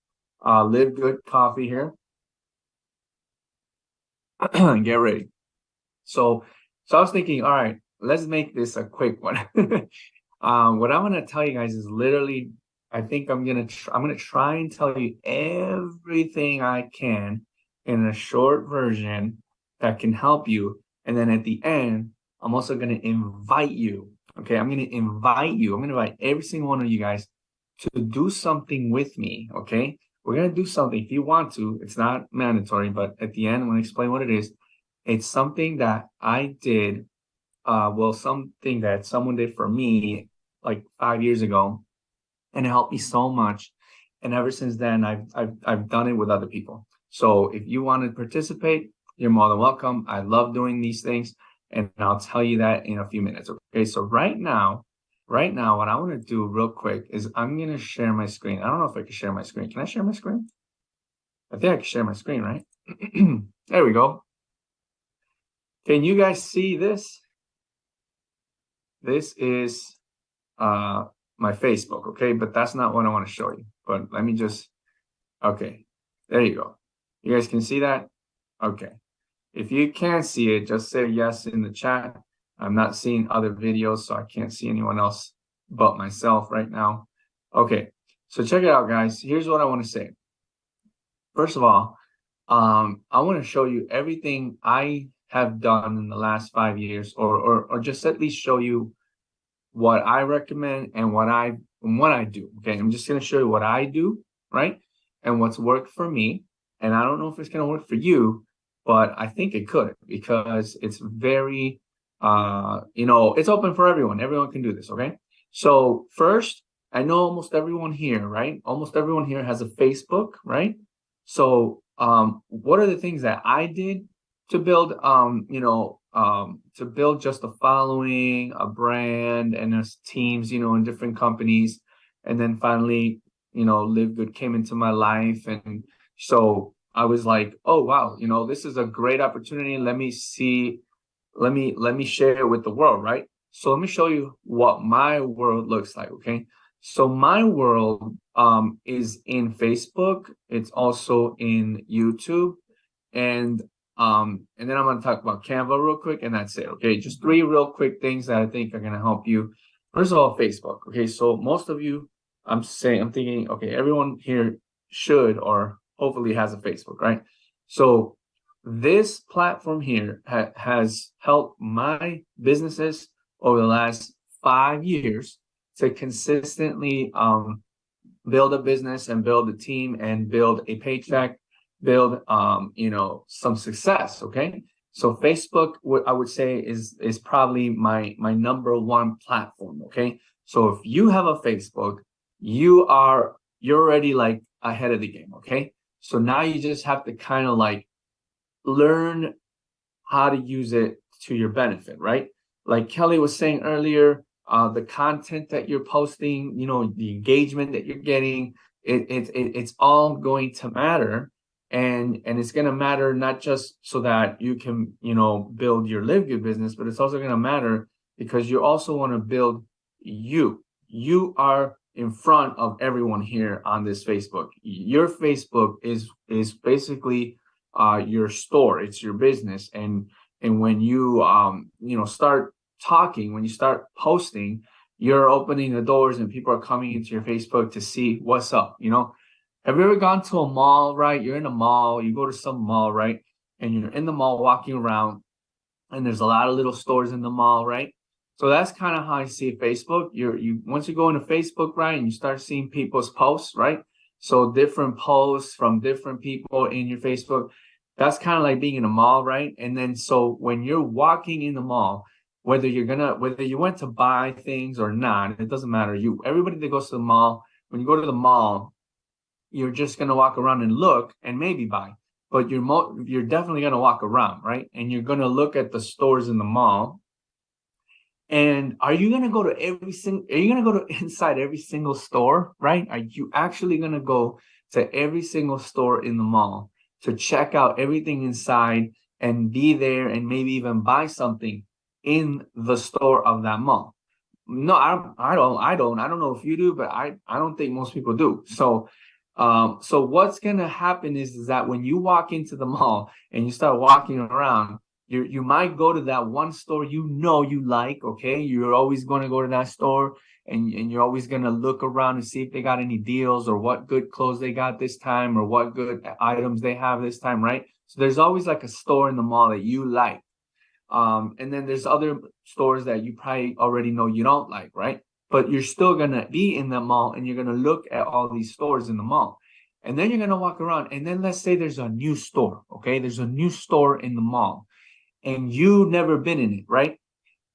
LiveGood coffee here. And get ready. So I was thinking, all right, let's make this a quick one. What I'm going to tell you guys is literally, I think I'm going to try and tell you everything I can in a short version that can help you. And then at the end, I'm also going to invite you. Okay. I'm going to invite every single one of you guys to do something with me. Okay. We're going to do something if you want to. It's not mandatory, but at the end, I'm going to explain what it is. It's something that I did. Something that someone did for me like 5 years ago, and it helped me so much. And ever since then, I've done it with other people. So if you want to participate, you're more than welcome. I love doing these things, and I'll tell you that in a few minutes. Okay. So right now, what I want to do real quick is I'm going to share my screen. I don't know if I can share my screen. Can I share my screen? I think I can share my screen, right? There we go. Can you guys see this? This is my Facebook, okay? But that's not what I want to show you. But let me just, okay. There you go. You guys can see that? Okay. If you can't see it, just say yes in the chat. I'm not seeing other videos, so I can't see anyone else but myself right now. Okay, so check it out, guys. Here's what I want to say. First of all, I want to show you everything I have done in the last 5 years, or just at least show you what I recommend and what I do. Okay, I'm just going to show you what I do, right? And what's worked for me. And I don't know if it's going to work for you, but I think it could, because it's very it's open for everyone. Everyone can do this, okay? So first, I know almost everyone here, right? Almost everyone here has a Facebook, right? So what are the things that I did to build, to build just a following, a brand, and as teams, in different companies. And then finally, LiveGood came into my life. And so I was like, oh, wow, this is a great opportunity. Let me share it with the world, right? So let me show you what my world looks like, okay? So my world is in Facebook. It's also in YouTube, and then I'm going to talk about Canva real quick, and that's it, okay? Just 3 real quick things that I think are going to help you. First of all, Facebook, okay? So most of you, I'm thinking, okay, everyone here should or hopefully has a Facebook, right? So this platform here has helped my businesses over the last 5 years to consistently build a business and build a team and build a paycheck, build some success. Okay, so Facebook, what I would say is probably my number one platform. Okay, so if you have a Facebook, you're already like ahead of the game. Okay, so now you just have to kind of like learn how to use it to your benefit, right? Like Kelly was saying earlier, the content that you're posting, the engagement that you're getting, it's all going to matter, and it's going to matter not just so that you can, build your LiveGood business, but it's also going to matter because you also want to build you. You are in front of everyone here on this Facebook. Your Facebook is basically your store. It's your business, and when you start talking, when you start posting, you're opening the doors and people are coming into your Facebook to see what's up. Have you ever gone to a mall, right? You're in a mall, you go to some mall, right? And you're in the mall walking around, and there's a lot of little stores in the mall, right? So that's kind of how I see Facebook. Once you go into Facebook, right, and you start seeing people's posts, right? So different posts from different people in your Facebook, That's kind of like being in a mall, right? And then so when you're walking in the mall, whether you went to buy things or not, it doesn't matter. Everybody that goes to the mall, when you go to the mall, you're just gonna walk around and look and maybe buy, but you're definitely gonna walk around, right? And you're gonna look at the stores in the mall. And are you gonna go to inside every single store, right? Are you actually gonna go to every single store in the mall to check out everything inside and be there and maybe even buy something in the store of that mall? No, I don't know if you do, but I don't think most people do. So what's gonna happen is that when you walk into the mall and you start walking around, you might go to that one store you like, okay? You're always gonna go to that store and you're always gonna look around and see if they got any deals or what good clothes they got this time or what good items they have this time, right? So there's always like a store in the mall that you like. And then there's other stores that you probably already know you don't like, right? But you're still gonna be in the mall and you're gonna look at all these stores in the mall. And then you're gonna walk around, and then let's say there's a new store, okay? There's a new store in the mall, and you've never been in it, right?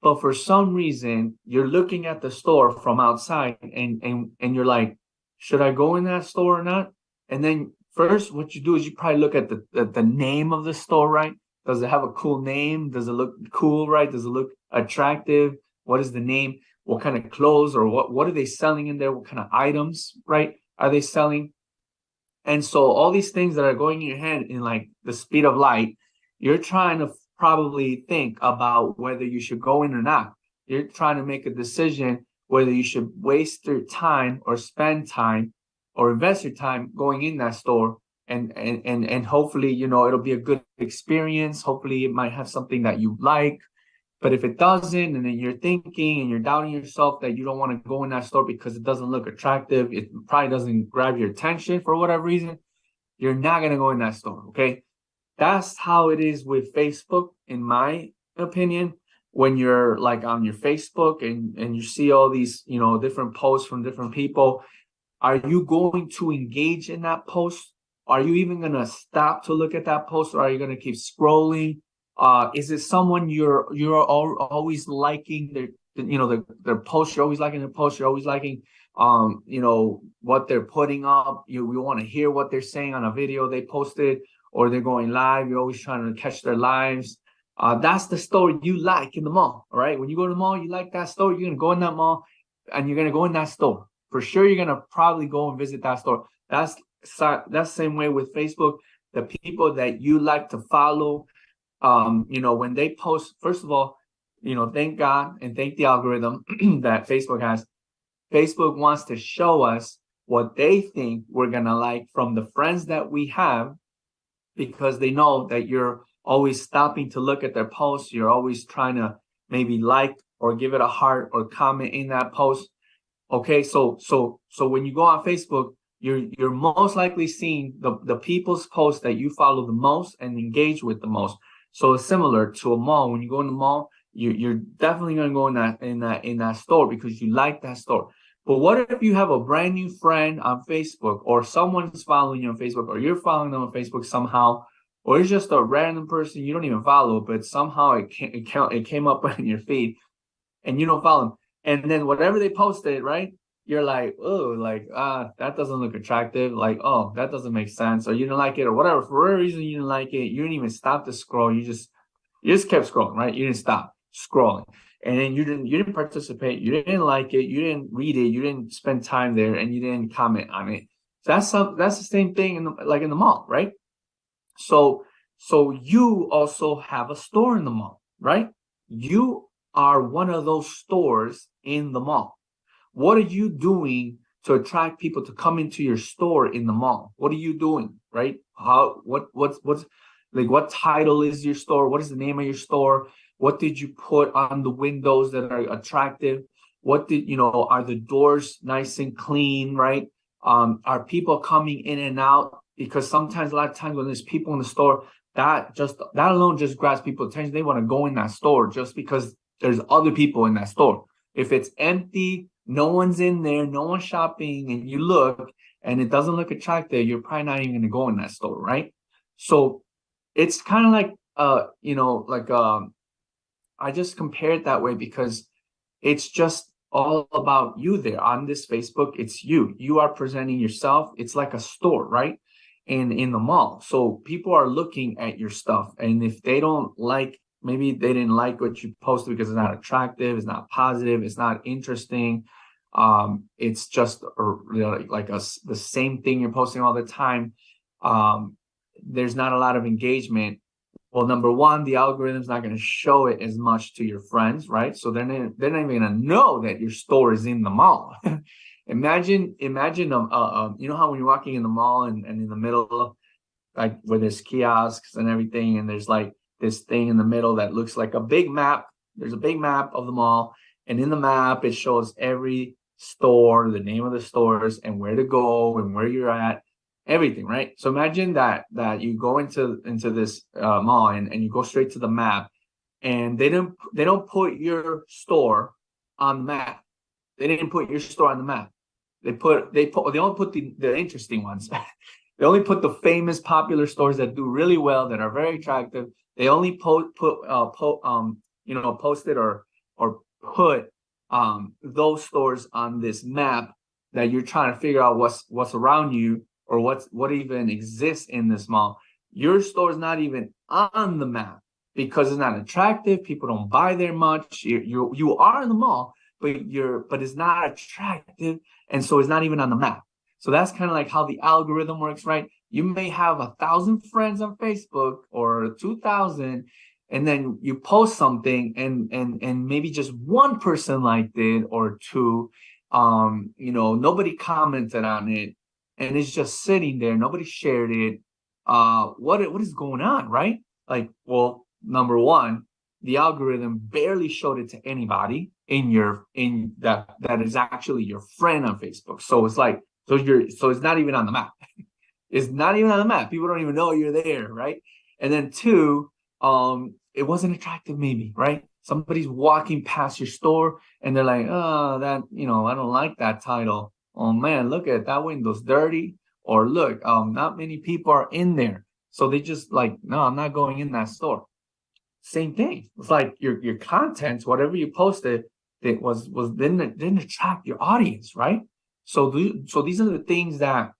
But for some reason, you're looking at the store from outside and you're like, should I go in that store or not? And then first, what you do is you probably look at the name of the store, right? Does it have a cool name? Does it look cool, right? Does it look attractive? What is the name? What kind of clothes or what are they selling in there? What kind of items, right, are they selling? And so all these things that are going in your head in like the speed of light, you're trying to probably think about whether you should go in or not. You're trying to make a decision whether you should waste your time or spend time or invest your time going in that store. And hopefully, it'll be a good experience. Hopefully it might have something that you like. But if it doesn't, and then you're thinking and you're doubting yourself that you don't want to go in that store because it doesn't look attractive, it probably doesn't grab your attention for whatever reason, you're not going to go in that store, okay? That's how it is with Facebook, in my opinion. When you're like on your Facebook and you see all these, different posts from different people, are you going to engage in that post? Are you even going to stop to look at that post, or are you going to keep scrolling? Is it someone you're always liking their posts? You're always liking their posts. You're always liking what they're putting up. We want to hear what they're saying on a video they posted, or they're going live. You're always trying to catch their lives. That's the store you like in the mall. All right. When you go to the mall, you like that store. You're gonna go in that mall, and you're gonna go in that store for sure. You're gonna probably go and visit that store. That's the same way with Facebook. The people that you like to follow, when they post, first of all, thank God and thank the algorithm that Facebook has. Facebook wants to show us what they think we're gonna like from the friends that we have, because they know that you're always stopping to look at their posts. You're always trying to maybe like or give it a heart or comment in that post. Okay, so when you go on Facebook, you're most likely seeing the people's posts that you follow the most and engage with the most. So it's similar to a mall. When you go in the mall, you're definitely going to go in that store because you like that store. But what if you have a brand new friend on Facebook, or someone's following you on Facebook, or you're following them on Facebook somehow, or it's just a random person you don't even follow, but somehow it came up on your feed and you don't follow them. And then whatever they posted, right, you're like, oh, like, that doesn't look attractive. Like, oh, that doesn't make sense. Or you didn't like it, or whatever. For whatever reason you didn't like it, you didn't even stop to scroll. You just kept scrolling, right? You didn't stop scrolling. And then you didn't participate, you didn't like it, you didn't read it, you didn't spend time there, and you didn't comment on it. So that's the same thing in the mall, right? So you also have a store in the mall, right? You are one of those stores in the mall. What are you doing to attract people to come into your store in the mall? What are you doing, right? What title is your store? What is the name of your store? What did you put on the windows that are attractive? Are the doors nice and clean, right? Are people coming in and out? Because sometimes, a lot of times when there's people in the store, that alone just grabs people's attention. They want to go in that store just because there's other people in that store. If it's empty, no one's in there, no one's shopping, and you look and it doesn't look attractive, you're probably not even going to go in that store, right? So it's kind of like I just compare it that way because it's just all about you there on this Facebook. It's you. You are presenting yourself. It's like a store, right? And in the mall. So people are looking at your stuff. And if they don't like, maybe they didn't like what you posted because it's not attractive, it's not positive, it's not interesting. It's just the same thing you're posting all the time. There's not a lot of engagement. Well, number one, the algorithm's not going to show it as much to your friends, right? So they're not even going to know that your store is in the mall. imagine, you know how when you're walking in the mall and in the middle, like where there's kiosks and everything, and there's like this thing in the middle that looks like a big map. There's a big map of the mall, and in the map it shows every store, the name of the stores, and where to go and where you're at. Everything, right? So imagine that you go into this mall and you go straight to the map, and they don't put your store on the map. They didn't put your store on the map. They only put the interesting ones. They only put the famous, popular stores that do really well, that are very attractive. They only posted or put those stores on this map that you're trying to figure out what's around you, or what even exists in this mall. Your store is not even on the map because it's not attractive. People don't buy there much. You are in the mall, but it's not attractive, and so it's not even on the map. So that's kind of like how the algorithm works, right? You may have 1,000 friends on Facebook or 2,000, and then you post something, and maybe just one person liked it or two. Nobody commented on it. And it's just sitting there. Nobody shared it. What is going on, right? Like, well, number one, the algorithm barely showed it to anybody in that is actually your friend on Facebook. So it's like, so it's not even on the map. It's not even on the map. People don't even know you're there, right? And then two, it wasn't attractive, maybe, right? Somebody's walking past your store and they're like, oh, that, I don't like that title. Oh man, look at that window's dirty. Or look, not many people are in there. So they just like, no, I'm not going in that store. Same thing. It's like your content, whatever you posted, it didn't attract your audience, right? So these are the things that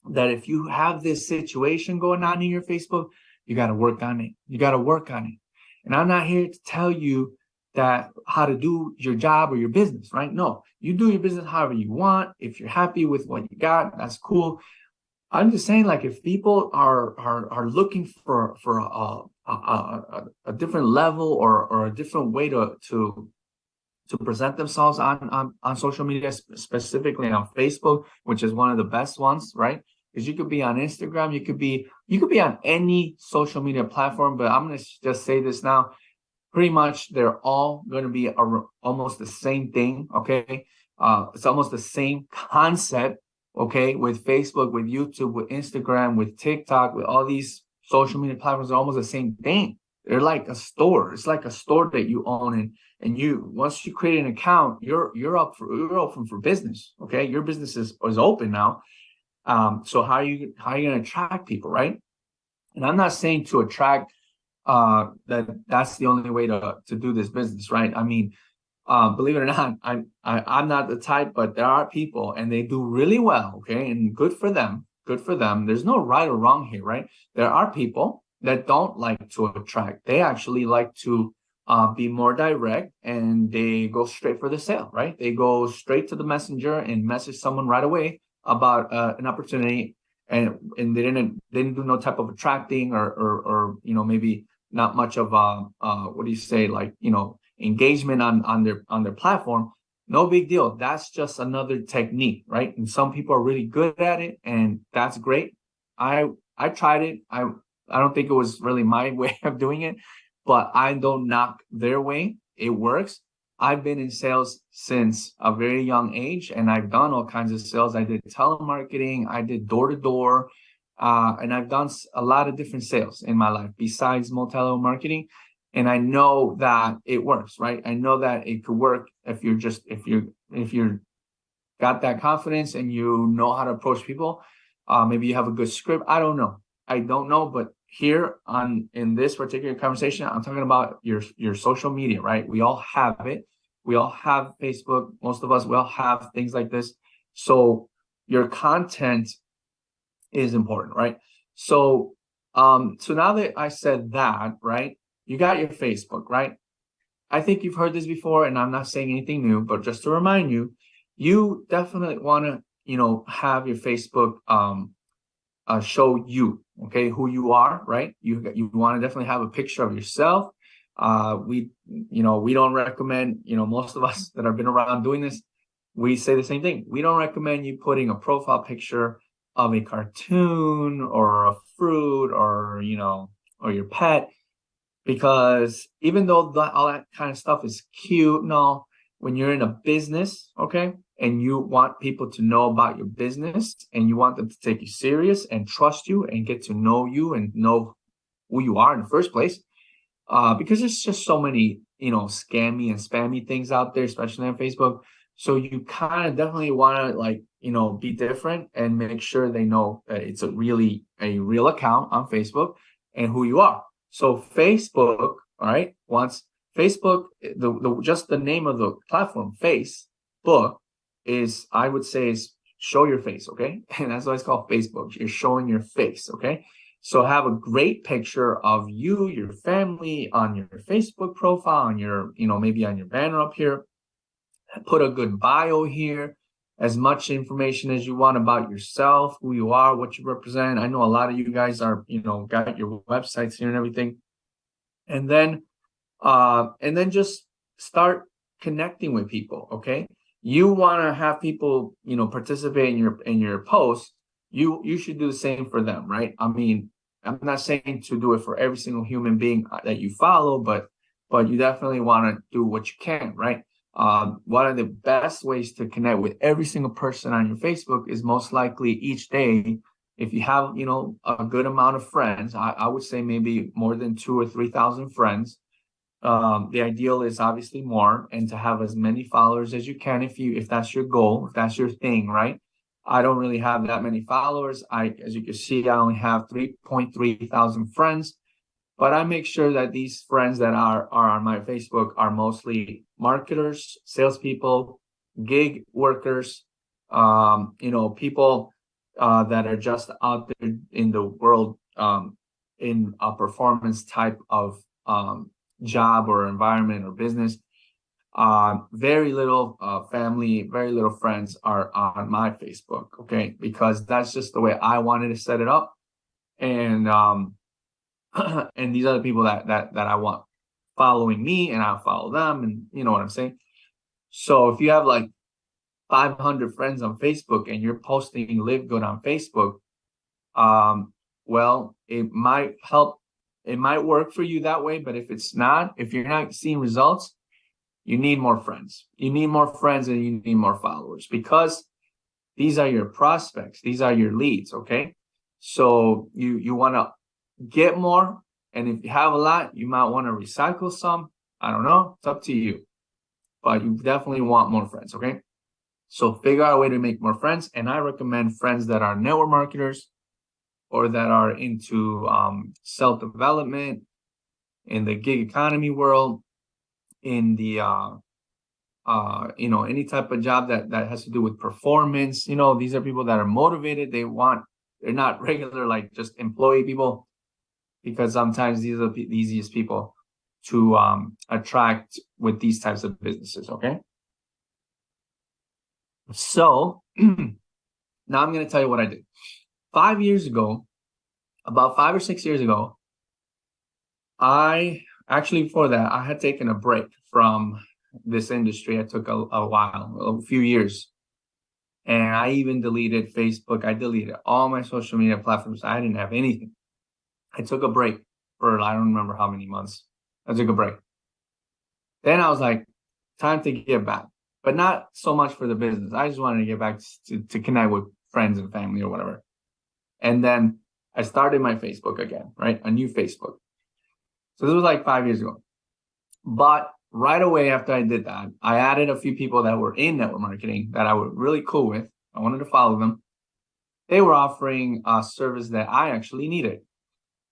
if you have this situation going on in your Facebook, you got to work on it. You got to work on it. And I'm not here to tell you that how to do your job or your business, right? No, you do your business however you want. If you're happy with what you got, that's cool. I'm just saying, like, if people are looking for a different level or a different way to present themselves on social media, specifically on Facebook, which is one of the best ones, right? Because you could be on Instagram, you could be on any social media platform, but I'm going to just say this now. Pretty much they're all going to be almost the same thing, okay? It's almost the same concept, okay? With Facebook, with YouTube, with Instagram, with TikTok, with all these social media platforms are almost the same thing. They're like a store. It's like a store that you own, and you, once you create an account, you're open for business, okay? Your business is open now. So how are you going to attract people, right? And I'm not saying to attract that's the only way to do this business, right? I mean, believe it or not, I'm not the type, but there are people and they do really well, okay, and good for them. There's no right or wrong here, right? There are people that don't like to attract. They actually like to be more direct, and they go straight for the sale, right? They go straight to the messenger and message someone right away about an opportunity, and they didn't do no type of attracting or maybe not much of engagement on their platform. No big deal. That's just another technique, right? And some people are really good at it, and that's great. I tried it. I don't think it was really my way of doing it, but I don't knock their way. It works. I've been in sales since a very young age, and I've done all kinds of sales. I did telemarketing, I did door-to-door, and I've done a lot of different sales in my life besides multi-level marketing. And I know that it works, right? I know that it could work if you're got that confidence and you know how to approach people. Maybe you have a good script. I don't know, but here in this particular conversation, I'm talking about your social media, right? We all have it. We all have Facebook. Most of us, we all have things like this. So your content is important, right? So so now that I said that, right, you got your Facebook, right? I think you've heard this before, and I'm not saying anything new, but just to remind you, you definitely want to, have your Facebook show you, okay, who you are, right? You want to definitely have a picture of yourself. We don't recommend, most of us that have been around doing this, we say the same thing. We don't recommend you putting a profile picture of a cartoon or a fruit or or your pet, because even though all that kind of stuff is cute and all, when you're in a business, okay, and you want people to know about your business and you want them to take you serious and trust you and get to know you and know who you are in the first place, because there's just so many, scammy and spammy things out there, especially on Facebook. So you kind of definitely want to be different and make sure they know that it's a real account on Facebook and who you are. So Facebook, all right, wants Facebook, just the name of the platform, Facebook, is, I would say, is show your face, okay? And that's why it's called Facebook. You're showing your face, okay? So have a great picture of you, your family on your Facebook profile, on your, maybe on your banner up here. Put a good bio here, as much information as you want about yourself, who you are, what you represent. I know a lot of you guys are, got your websites here and everything. And then just start connecting with people, okay? You want to have people, participate in your posts. You should do the same for them, right? I mean, I'm not saying to do it for every single human being that you follow, but you definitely want to do what you can, right? One of the best ways to connect with every single person on your Facebook is most likely each day. If you have, a good amount of friends, I would say maybe more than 2,000 or 3,000 friends. The ideal is obviously more, and to have as many followers as you can if that's your goal, if that's your thing, right? I don't really have that many followers. As you can see, I only have 3.3 thousand friends. But I make sure that these friends that are on my Facebook are mostly marketers, salespeople, gig workers, people that are just out there in the world in a performance type of job or environment or business. Very little family, very little friends are on my Facebook, okay? Because that's just the way I wanted to set it up. And and these are the people that I want following me, and I'll follow them, and you know what I'm saying? So if you have like 500 friends on Facebook and you're posting LiveGood on Facebook, well, it might help. It might work for you that way, but if you're not seeing results, you need more friends. You need more friends and you need more followers, because these are your prospects. These are your leads, okay? So you want to get more, and if you have a lot, you might want to recycle some. I don't know, it's up to you, but you definitely want more friends, okay? So figure out a way to make more friends, and I recommend friends that are network marketers or that are into self-development, in the gig economy world, in the any type of job that has to do with performance. These are people that are motivated. They're not regular, like, just employee people, because sometimes these are the easiest people to attract with these types of businesses, okay? So now I'm going to tell you what I did. 5 years ago, about 5 or 6 years ago, before that, I had taken a break from this industry. I took a few years, and I even deleted Facebook. I deleted all my social media platforms. I didn't have anything. I took a break for, I don't remember how many months. I took a break. Then I was like, time to get back, but not so much for the business. I just wanted to get back to connect with friends and family or whatever. And then I started my Facebook again, right? A new Facebook. So this was like 5 years ago. But right away after I did that, I added a few people that were in network marketing that I was really cool with. I wanted to follow them. They were offering a service that I actually needed.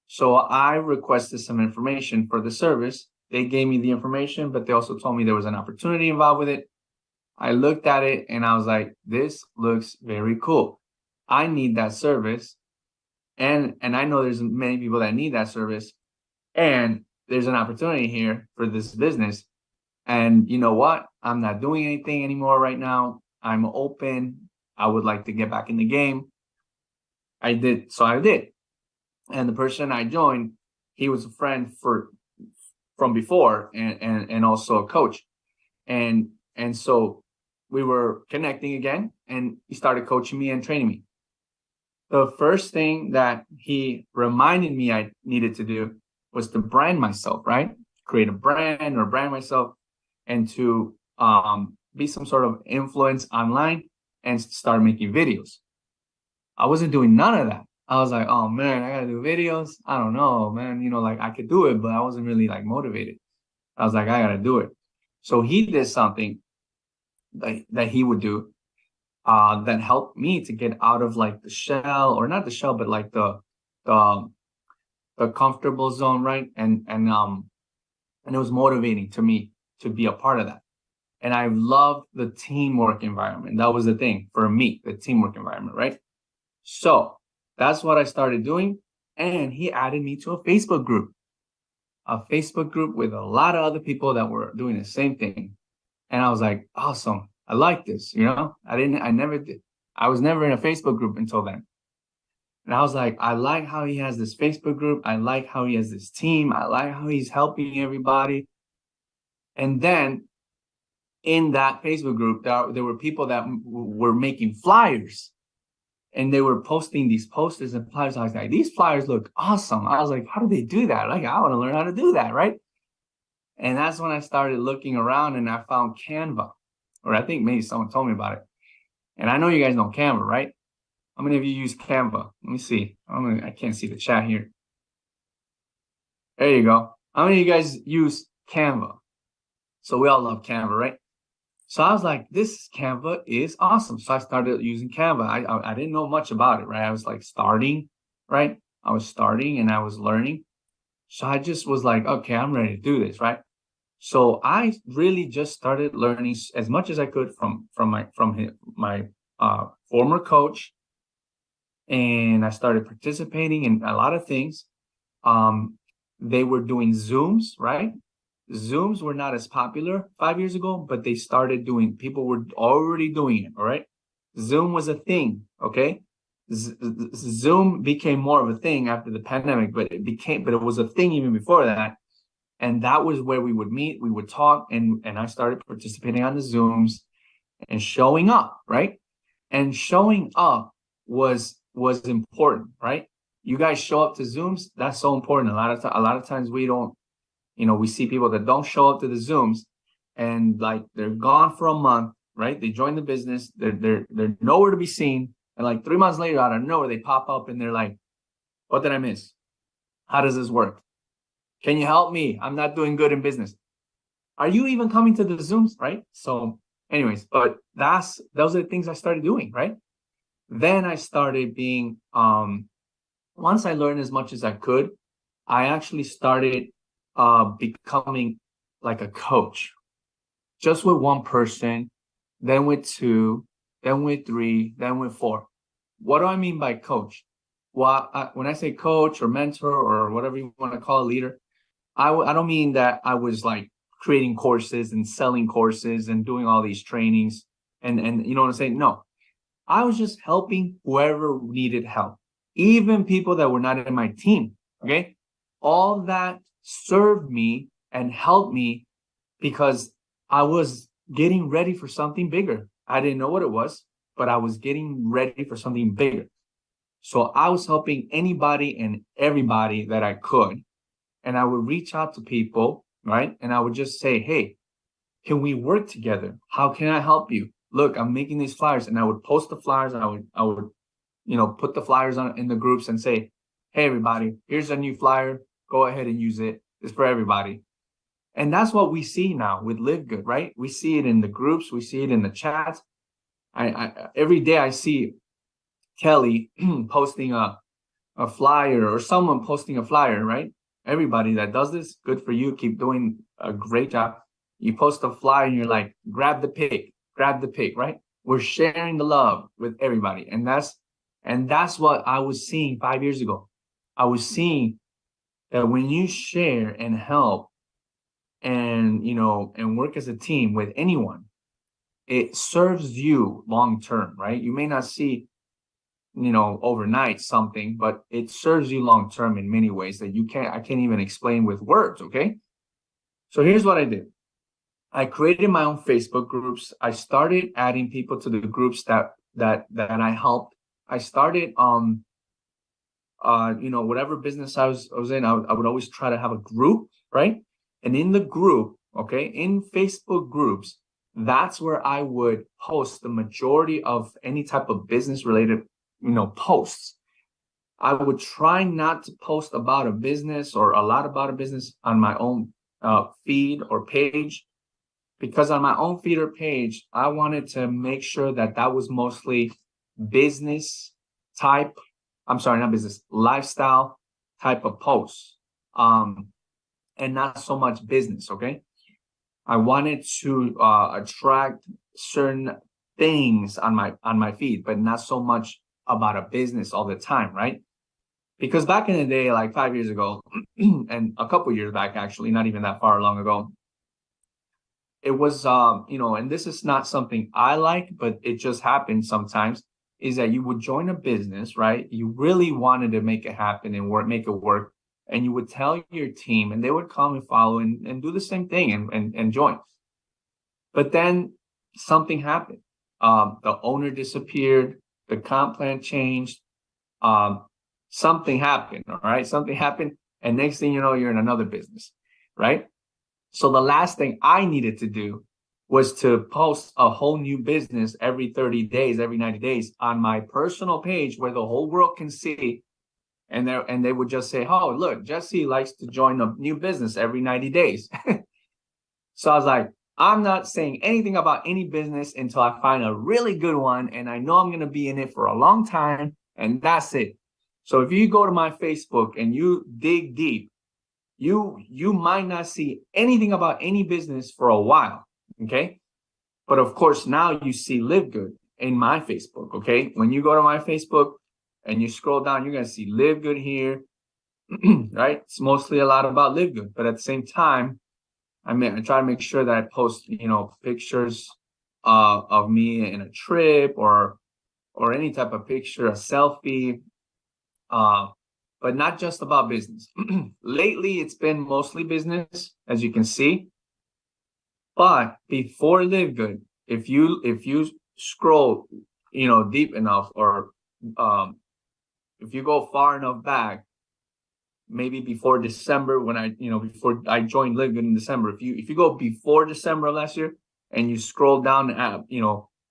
So I requested some information for the service. They gave me the information, but they also told me there was an opportunity involved with it. I looked at it and I was like, this looks very cool. I need that service. And I know there's many people that need that service. And there's an opportunity here for this business. And you know what? I'm not doing anything anymore right now. I'm open. I would like to get back in the game. I did. So I did. And the person I joined, he was a friend from before and also a coach. And so we were connecting again, and he started coaching me and training me. The first thing that he reminded me I needed to do was to brand myself, right? Create a brand or brand myself, and to be some sort of influence online and start making videos. I wasn't doing none of that. I was like, oh man, I gotta do videos. I don't know, man. Like I could do it, but I wasn't really like motivated. I was like, I gotta do it. So he did something that he would do that helped me to get out of like the shell, or not the shell, but like the comfortable zone, right? And it was motivating to me to be a part of that. And I loved the teamwork environment. That was the thing for me, the teamwork environment, right? So that's what I started doing. And he added me to a Facebook group with a lot of other people that were doing the same thing. And I was like, awesome. I like this. I was never in a Facebook group until then. And I was like, I like how he has this Facebook group. I like how he has this team. I like how he's helping everybody. And then in that Facebook group, there were people that were making flyers, and they were posting these posters and flyers. I was like, these flyers look awesome. I was like, how do they do that? Like, I want to learn how to do that, right? And that's when I started looking around, and I found Canva, or I think maybe someone told me about it. And I know you guys know Canva, right? How many of you use Canva? Let me see. I can't see the chat here. There you go. How many of you guys use Canva? So we all love Canva, right? So I was like, this Canva is awesome. So I started using Canva. I didn't know much about it, right? I was like starting, right? I was starting and I was learning. So I just was like, okay, I'm ready to do this, right? So I really just started learning as much as I could from my former coach, and I started participating in a lot of things. They were doing Zooms, right? Zooms were not as popular 5 years ago, but people were already doing it, all right? Zoom was a thing, okay? Zoom became more of a thing after the pandemic, but it was a thing even before that. And that was where we would meet, we would talk, and I started participating on the Zooms and showing up, right? And showing up was important, right? You guys show up to Zooms, that's so important. A lot of times we don't, we see people that don't show up to the Zooms, and like they're gone for a month, right? They join the business, they're nowhere to be seen, and like 3 months later, out of nowhere, they pop up and they're like, what did I miss? How does this work? Can you help me? I'm not doing good in business. Are you even coming to the Zooms, right? So anyways, but those are the things I started doing, right? Then I started being, once I learned as much as I could, I actually started becoming like a coach, just with one person, then with two, then with three, then with four. What do I mean by coach? Well, when I say coach or mentor or whatever you want to call a leader, I don't mean that I was like creating courses and selling courses and doing all these trainings and you know what I'm saying? No, I was just helping whoever needed help, even people that were not in my team. Okay. All that served me and helped me because I was getting ready for something bigger. I didn't know what it was, but I was getting ready for something bigger. So I was helping anybody and everybody that I could. And I would reach out to people, right? And I would just say, hey, can we work together? How can I help you? Look, I'm making these flyers. And I would post the flyers. And I would, put the flyers in the groups and say, hey, everybody, here's a new flyer. Go ahead and use it. It's for everybody. And that's what we see now with LiveGood, right? We see it in the groups. We see it in the chats. I every day I see Kelly posting a a flyer or someone posting a flyer, right? Everybody that does this, good for you. Keep doing a great job. You post a flyer and you're like, grab the pic, right? We're sharing the love with everybody. And that's what I was seeing 5 years ago. I was seeing that when you share and help and, and work as a team with anyone, it serves you long term, right? You may not see, overnight something, but it serves you long term in many ways that I can't even explain with words. Okay. So here's what I did. I created my own Facebook groups. I started adding people to the groups that I helped. I started, whatever business I was in, I would always try to have a group, right? And in the group, okay, in Facebook groups, that's where I would post the majority of any type of business related, posts. I would try not to post about a business or a lot about a business on my own feed or page, because on my own feed or page, I wanted to make sure that was mostly business type. I'm sorry, not business, lifestyle type of posts, and not so much business. Okay. I wanted to attract certain things on my feed, but not so much about a business all the time, right? Because back in the day, like 5 years ago, and a couple years back, actually, not even that far long ago, it was, and this is not something I like, but it just happens sometimes, is that you would join a business, right? You really wanted to make it happen and make it work. And you would tell your team and they would come and follow and do the same thing and join. But then something happened. The owner disappeared. The comp plan changed. Something happened. All right. Something happened. And next thing you know, you're in another business. Right. So the last thing I needed to do was to post a whole new business every 30 days, every 90 days on my personal page where the whole world can see. And they would just say, oh, look, Jessie likes to join a new business every 90 days. So I was like, I'm not saying anything about any business until I find a really good one. And I know I'm going to be in it for a long time. And that's it. So if you go to my Facebook and you dig deep, you might not see anything about any business for a while. Okay. But of course, now you see LiveGood in my Facebook. Okay. When you go to my Facebook, and you scroll down, you're going to see LiveGood here, right? It's mostly a lot about LiveGood. But at the same time, I try to make sure that I post, pictures of me in a trip or any type of picture, a selfie, but not just about business. Lately, it's been mostly business, as you can see. But before LiveGood, if you scroll, deep enough, or if you go far enough back, maybe before December, when before I joined LiveGood in December, if you go before December of last year and you scroll down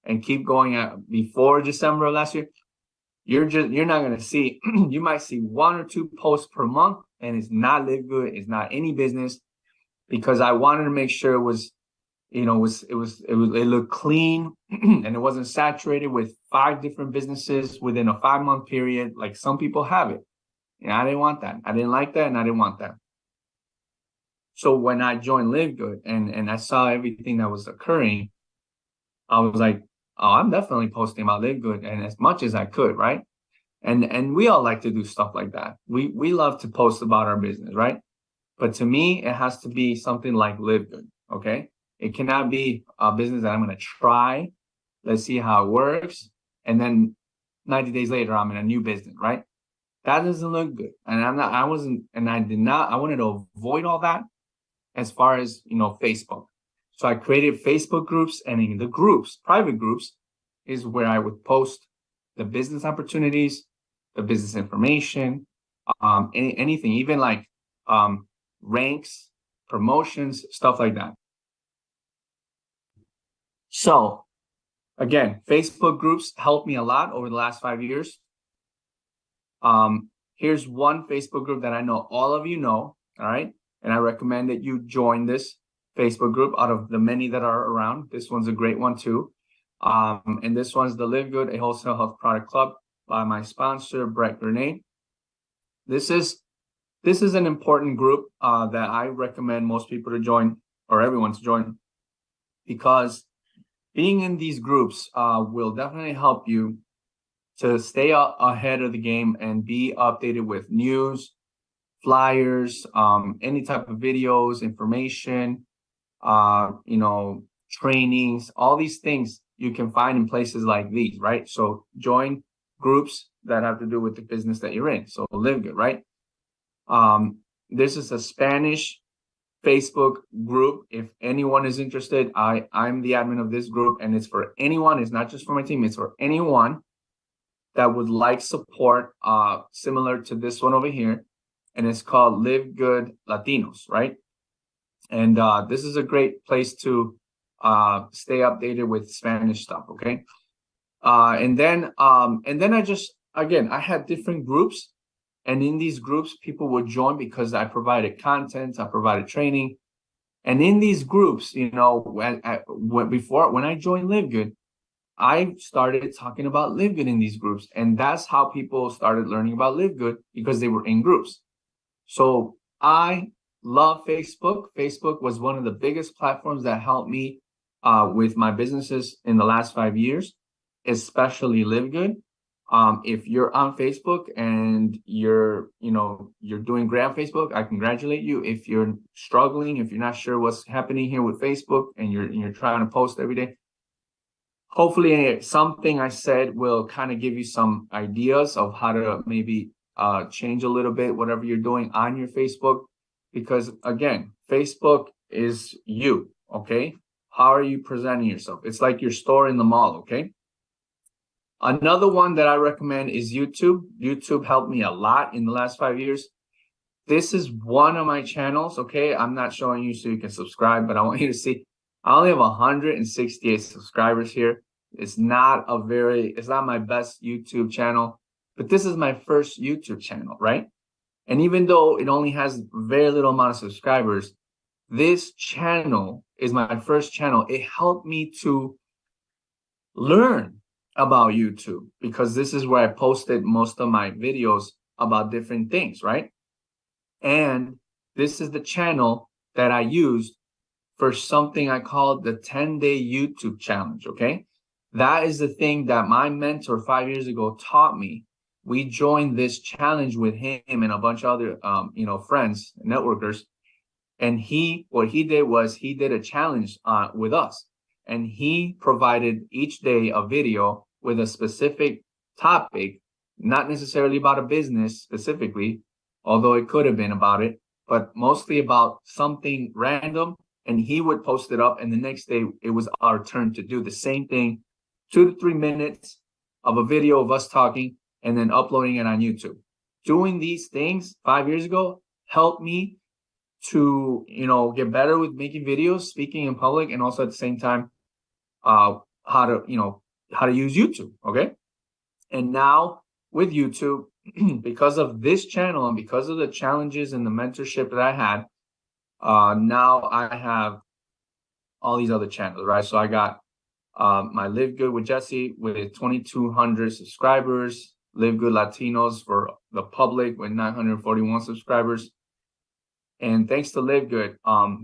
and keep going at before December of last year, you're not going to see, you might see 1 or 2 posts per month, and it's not LiveGood, it's not any business, because I wanted to make sure it was, it looked clean and it wasn't saturated with 5 different businesses within a 5-month period, like some people have it. And I didn't want that. I didn't like that, and I didn't want that. So when I joined LiveGood and I saw everything that was occurring, I was like, oh, I'm definitely posting about LiveGood, and as much as I could, right? And we all like to do stuff like that. We love to post about our business, right? But to me, it has to be something like LiveGood, okay? It cannot be a business that I'm going to try. Let's see how it works. And then 90 days later, I'm in a new business, right? That doesn't look good. And I wanted to avoid all that as far as, Facebook. So I created Facebook groups, and in the groups, private groups, is where I would post the business opportunities, the business information, anything, even like ranks, promotions, stuff like that. So again, Facebook groups helped me a lot over the last 5 years. Here's one Facebook group that I know all of you know, all right? And I recommend that you join this Facebook group out of the many that are around. This one's a great one too. And this one's the LiveGood, a wholesale health product club, by my sponsor, Brett Grenade. This is an important group that I recommend most people to join, or everyone to join, because being in these groups will definitely help you to stay ahead of the game and be updated with news, flyers, any type of videos, information, trainings, all these things you can find in places like these, right? So join groups that have to do with the business that you're in. So LiveGood, right? This is a Spanish Facebook group. If anyone is interested, I'm the admin of this group, and it's for anyone. It's not just for my team. It's for anyone that would like support similar to this one over here. And it's called LiveGood Latinos, right? And this is a great place to stay updated with Spanish stuff, okay? And then I had different groups. And in these groups, people would join because I provided content, I provided training. And in these groups, when I joined LiveGood, I started talking about LiveGood in these groups. And that's how people started learning about LiveGood, because they were in groups. So I love Facebook. Facebook was one of the biggest platforms that helped me with my businesses in the last 5 years, especially LiveGood. If you're on Facebook and you're doing great on Facebook, I congratulate you. If you're struggling, if you're not sure what's happening here with Facebook and you're trying to post every day, hopefully something I said will kind of give you some ideas of how to maybe change a little bit whatever you're doing on your Facebook. Because again, Facebook is you, okay? How are you presenting yourself? It's like your store in the mall, okay? Another one that I recommend is YouTube. YouTube helped me a lot in the last 5 years. This is one of my channels, okay? I'm not showing you so you can subscribe, but I want you to see. I only have 168 subscribers here. It's not my best YouTube channel, but this is my first YouTube channel, right? And even though it only has very little amount of subscribers, this channel is my first channel. It helped me to learn about YouTube, because this is where I posted most of my videos about different things, right? And this is the channel that I used for something I called the 10-day YouTube challenge, okay? That is the thing that my mentor 5 years ago taught me. We joined this challenge with him and a bunch of other, friends, networkers. And what he did was he did a challenge with us. And he provided each day a video with a specific topic, not necessarily about a business specifically, although it could have been about it, but mostly about something random. And he would post it up, and the next day it was our turn to do the same thing, 2 to 3 minutes of a video of us talking and then uploading it on YouTube. Doing these things 5 years ago helped me to, get better with making videos, speaking in public, and also at the same time, how to use YouTube, okay? And now with YouTube, because of this channel and because of the challenges and the mentorship that I had, now I have all these other channels, right? So I got my LiveGood with Jessie with 2,200 subscribers, LiveGood Latinos for the public with 941 subscribers. And thanks to LiveGood,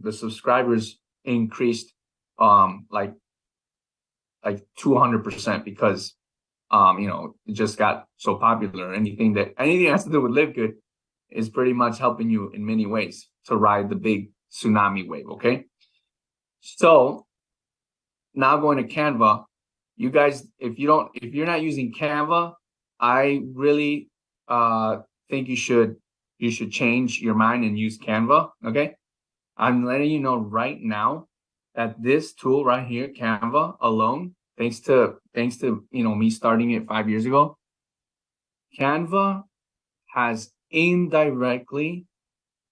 the subscribers increased like 200%, because it just got so popular. Anything that has to do with LiveGood is pretty much helping you in many ways to ride the big tsunami wave, okay? So now going to Canva, you guys, if you're not using Canva, I really think you should change your mind and use Canva, okay? I'm letting you know right now that this tool right here, Canva alone, thanks to me starting it 5 years ago, Canva has indirectly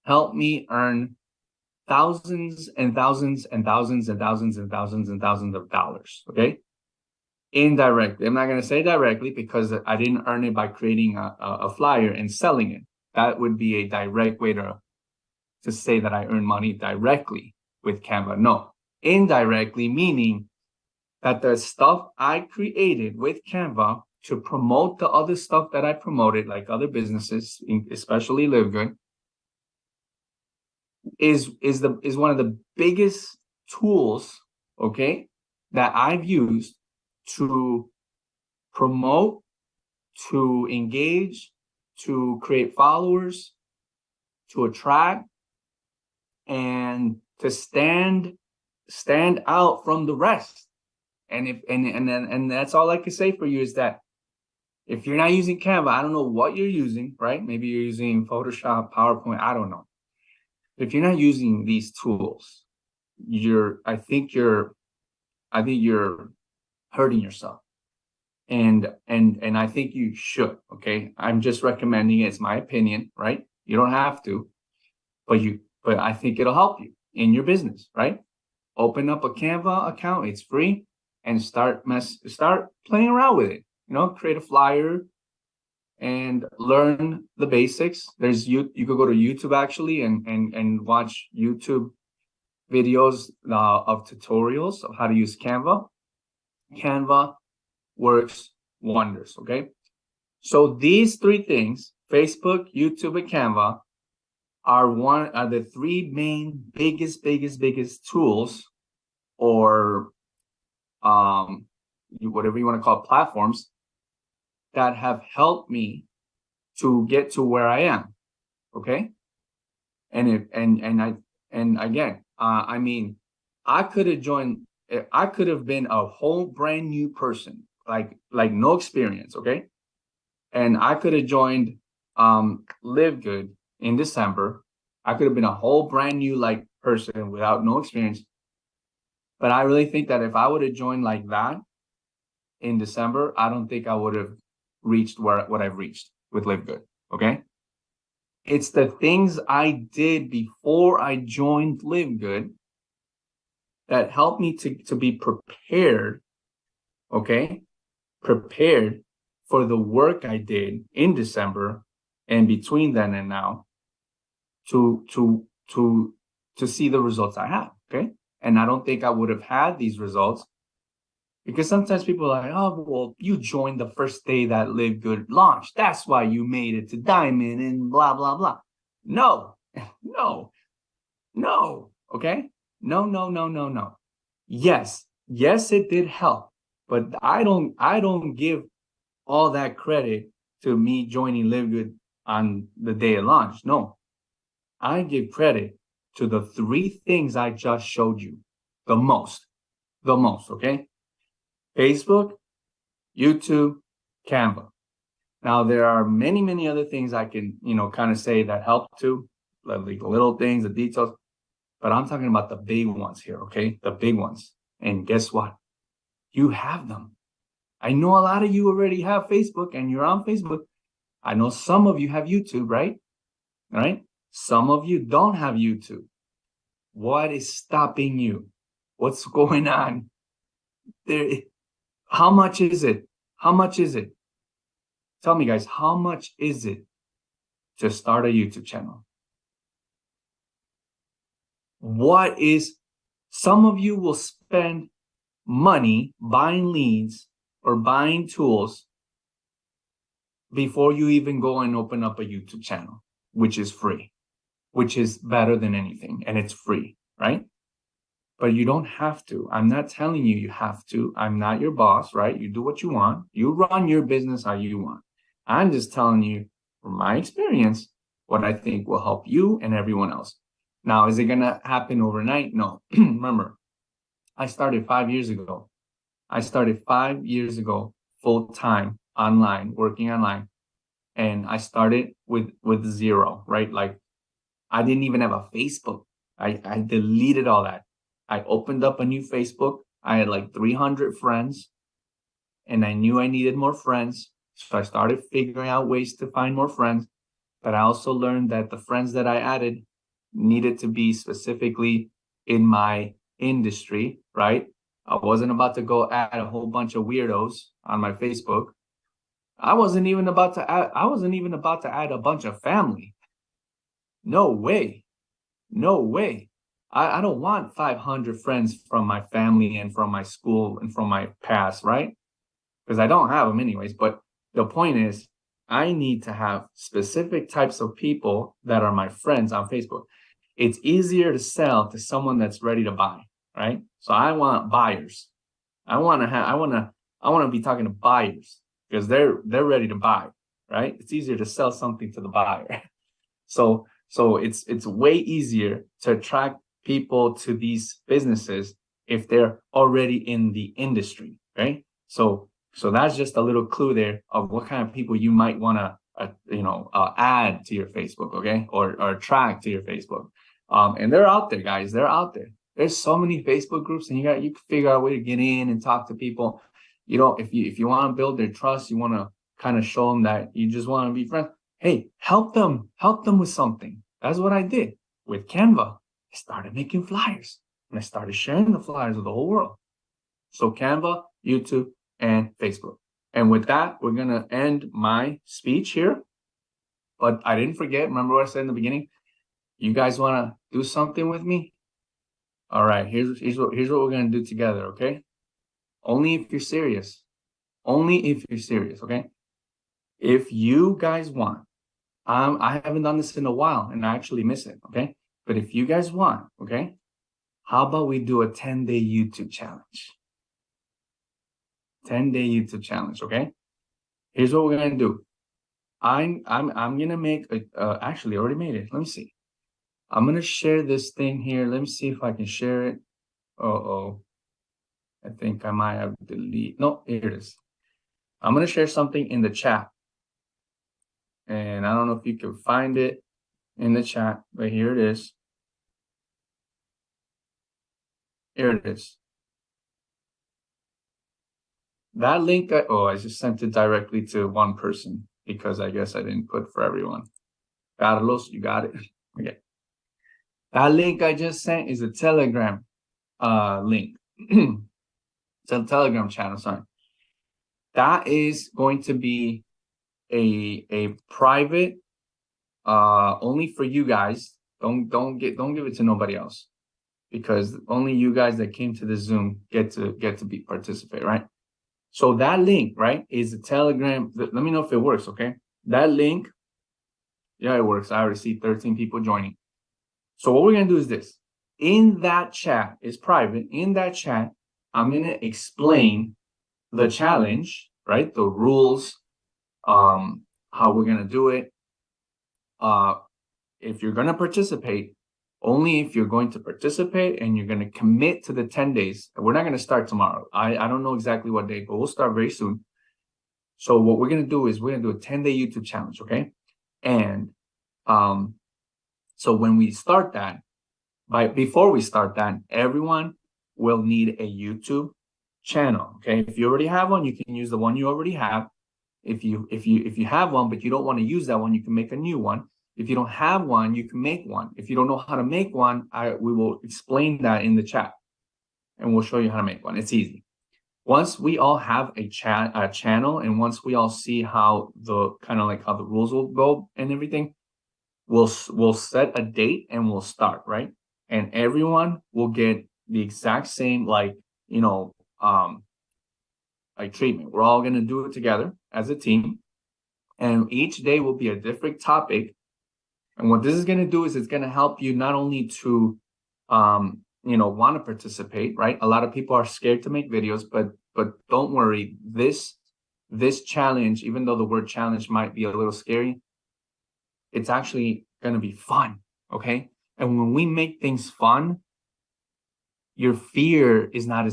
helped me earn thousands and thousands and thousands and thousands and thousands and thousands of dollars, okay? Indirectly. I'm not going to say directly, because I didn't earn it by creating a flyer and selling it. That would be a direct way to say that I earn money directly with Canva. No, indirectly, meaning that the stuff I created with Canva to promote the other stuff that I promoted, like other businesses, especially LiveGood, is one of the biggest tools, okay, that I've used to promote, to engage, to create followers, to attract, and to stand out from the rest. And that's all I can say for you, is that if you're not using Canva, I don't know what you're using, right? Maybe you're using Photoshop, PowerPoint, I don't know. If you're not using these tools, I think you're hurting yourself. And I think you should, okay? I'm just recommending it. It's my opinion, right? You don't have to, but I think it'll help you in your business, right? Open up a Canva account, it's free, and start playing around with it. Create a flyer and learn the basics. You could go to YouTube actually and watch YouTube videos of tutorials of how to use Canva. Canva works wonders, okay? So these three things, Facebook, YouTube, and Canva, are the three main biggest tools, or whatever you want to call it, platforms, that have helped me to get to where I am, okay? And again, I mean, I could have been a whole brand new person, like no experience, okay? And I could have joined LiveGood in December. I could have been a whole brand new person without no experience. But I really think that if I would have joined like that in December, I don't think I would have reached what I've reached with LiveGood, okay? It's the things I did before I joined LiveGood that helped me to be prepared, okay? Prepared for the work I did in December and between then and now to see the results I have, okay? And I don't think I would have had these results, because sometimes people are like, oh, well, you joined the first day that LiveGood launched. That's why you made it to Diamond and blah, blah, blah. No, okay? No. Yes, it did help, but I don't give all that credit to me joining LiveGood on the day it launched. No, I give credit to the three things I just showed you the most, okay? Facebook, YouTube, Canva. Now, there are many other things I can, kind of say that help too, like the little things, the details, but I'm talking about the big ones here, okay? The big ones. And guess what? You have them. I know a lot of you already have Facebook and you're on Facebook. I know some of you have YouTube, right? All right? Some of you don't have YouTube. What is stopping you? What's going on? How much is it? Tell me, guys, how much is it to start a YouTube channel? Some of you will spend money buying leads or buying tools before you even go and open up a YouTube channel, which is free, which is better than anything, and it's free, right? But you don't have to. I'm not telling you have to. I'm not your boss, right? You do what you want. You run your business how you want. I'm just telling you, from my experience, what I think will help you and everyone else. Now, is it going to happen overnight? No. Remember, I started 5 years ago. Full-time online, working online. And I started with zero, right? Like, I didn't even have a Facebook. I deleted all that. I opened up a new Facebook. I had like 300 friends, and I knew I needed more friends. So I started figuring out ways to find more friends. But I also learned that the friends that I added needed to be specifically in my industry, right? I wasn't about to go add a whole bunch of weirdos on my Facebook. I wasn't even about to add a bunch of family. No way. I don't want 500 friends from my family and from my school and from my past, right? because I don't have them anyways. But the point is, I need to have specific types of people that are my friends on Facebook. It's easier to sell to someone that's ready to buy, right? So I want buyers. I want to be talking to buyers because they're ready to buy, right? It's easier to sell something to the buyer. So it's way easier to attract people to these businesses if they're already in the industry, right? So that's just a little clue there of what kind of people you might want to add to your Facebook, okay, or attract to your Facebook. And they're out there, guys. They're out there. There's so many Facebook groups, and you can figure out a way to get in and talk to people. You know, if you want to build their trust, you want to kind of show them that you just want to be friends. Hey, help them with something. That's what I did with Canva. I started making flyers, and I started sharing the flyers with the whole world. So Canva, YouTube, and Facebook. And with that, we're going to end my speech here. But I didn't forget. Remember what I said in the beginning? You guys want to do something with me? All right, here's what we're going to do together, okay? Only if you're serious. Only if you're serious, okay? If you guys want, I haven't done this in a while, and I actually miss it, okay? But if you guys want, okay, how about we do a 10-day YouTube challenge? 10-day YouTube challenge, okay? Here's what we're going to do. I'm going to make actually, I already made it. Let me see. I'm going to share this thing here. Let me see if I can share it. Uh-oh. I think I might have deleted. No, here it is. I'm going to share something in the chat. And I don't know if you can find it in the chat, but here it is. Here it is. That link, I just sent it directly to one person because I guess I didn't put for everyone. Carlos, you got it? Okay. That link I just sent is a Telegram link. It's a Telegram channel, sorry. That is going to be a private, only for you guys. Don't give it to nobody else, because only you guys that came to the Zoom get to participate, right? So that link, right, is a Telegram. Let me know if it works, okay? That link, yeah, it works. I already see 13 people joining. So what we're going to do is this. In that chat, it's private. In that chat, I'm going to explain the challenge, right? The rules, how we're going to do it. If you're going to participate, only if you're going to participate and you're going to commit to the 10 days. We're not going to start tomorrow. I don't know exactly what day, but we'll start very soon. So what we're going to do is we're going to do a 10-day YouTube challenge, okay? And so when we start that, before we start that, everyone will need a YouTube channel, okay? If you already have one, you can use the one you already have. If you have one but you don't want to use that one, you can make a new one. If you don't have one, you can make one. If you don't know how to make one, we will explain that in the chat, and we'll show you how to make one. It's easy. Once we all have a channel, and once we all see how the rules will go and everything, we'll set a date and we'll start, right? And everyone will get the exact same treatment. We're all going to do it together as a team, and each day will be a different topic. And what this is going to do is it's going to help you not only to want to participate, right? A lot of people are scared to make videos, but don't worry. This challenge, even though the word challenge might be a little scary, it's actually going to be fun, okay? And when we make things fun, your fear is not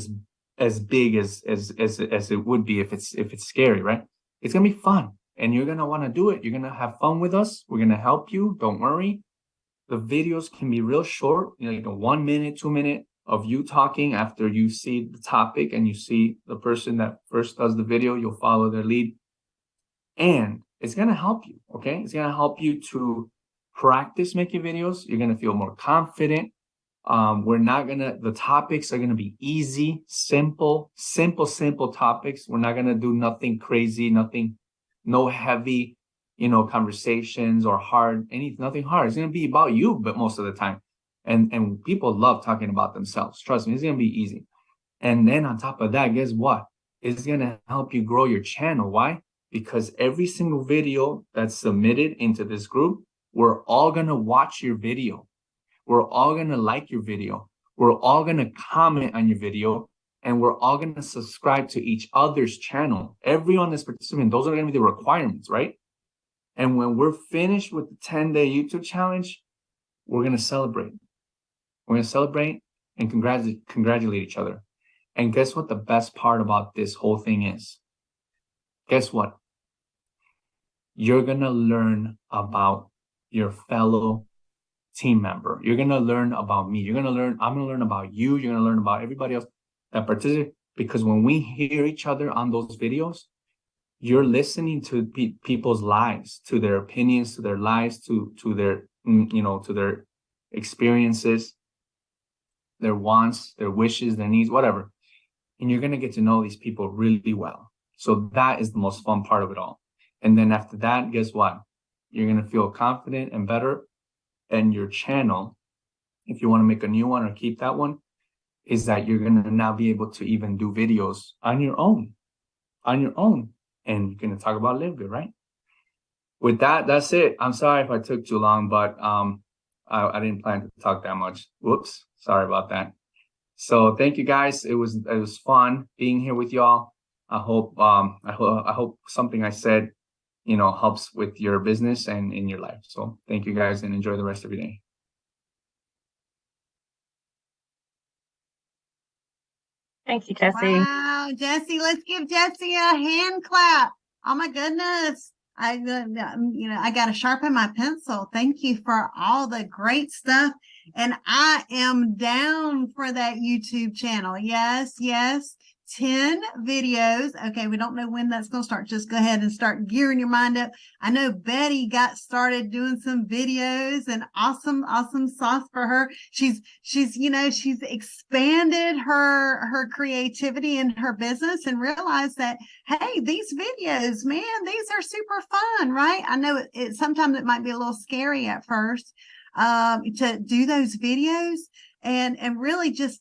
as big as it would be if it's scary, right? It's going to be fun, and you're going to want to do it. You're going to have fun with us. We're going to help you. Don't worry. The videos can be real short, like a 1 minute, 2 minute of you talking after you see the topic and you see the person that first does the video. You'll follow their lead, and it's going to help you, okay? It's going to help you to practice making videos. You're going to feel more confident. The topics are going to be easy, simple topics. We're not going to do nothing crazy, no heavy, conversations or nothing hard. It's going to be about you, but most of the time. And people love talking about themselves. Trust me, it's going to be easy. And then on top of that, guess what? is going to help you grow your channel. Why? Because every single video that's submitted into this group, we're all going to watch your video. We're all going to like your video. We're all going to comment on your video. And we're all going to subscribe to each other's channel. Everyone that's participating, those are going to be the requirements, right? And when we're finished with the 10-day YouTube challenge, we're going to celebrate. We're going to celebrate and congratulate each other. And guess what the best part about this whole thing is? Guess what? You're going to learn about your fellow team member. You're going to learn about me. I'm going to learn about you. You're going to learn about everybody else that participates. Because when we hear each other on those videos, you're listening to people's lives, to their opinions, to their lives, to their, to their experiences, their wants, their wishes, their needs, whatever. And you're going to get to know these people really well. So that is the most fun part of it all. And then after that, guess what? You're going to feel confident and better. And your channel, if you want to make a new one or keep that one, is that you're going to now be able to even do videos on your own. And you're going to talk about LiveGood, right? With that, that's it. I'm sorry if I took too long, but I didn't plan to talk that much. Whoops. Sorry about that. So thank you guys. It was fun being here with y'all. I hope something I said, helps with your business and in your life. So thank you guys and enjoy the rest of your day. Thank you, Jessie. Wow, Jessie, let's give Jessie a hand clap. Oh my goodness. I got to sharpen my pencil. Thank you for all the great stuff. And I am down for that YouTube channel. Yes. 10 videos. Okay, we don't know when that's going to start. Just go ahead and start gearing your mind up. I know Betty got started doing some videos, and awesome sauce for her. She's expanded her creativity in her business and realized that, hey, these videos, man, these are super fun, right? I know it sometimes it might be a little scary at first to do those videos and really just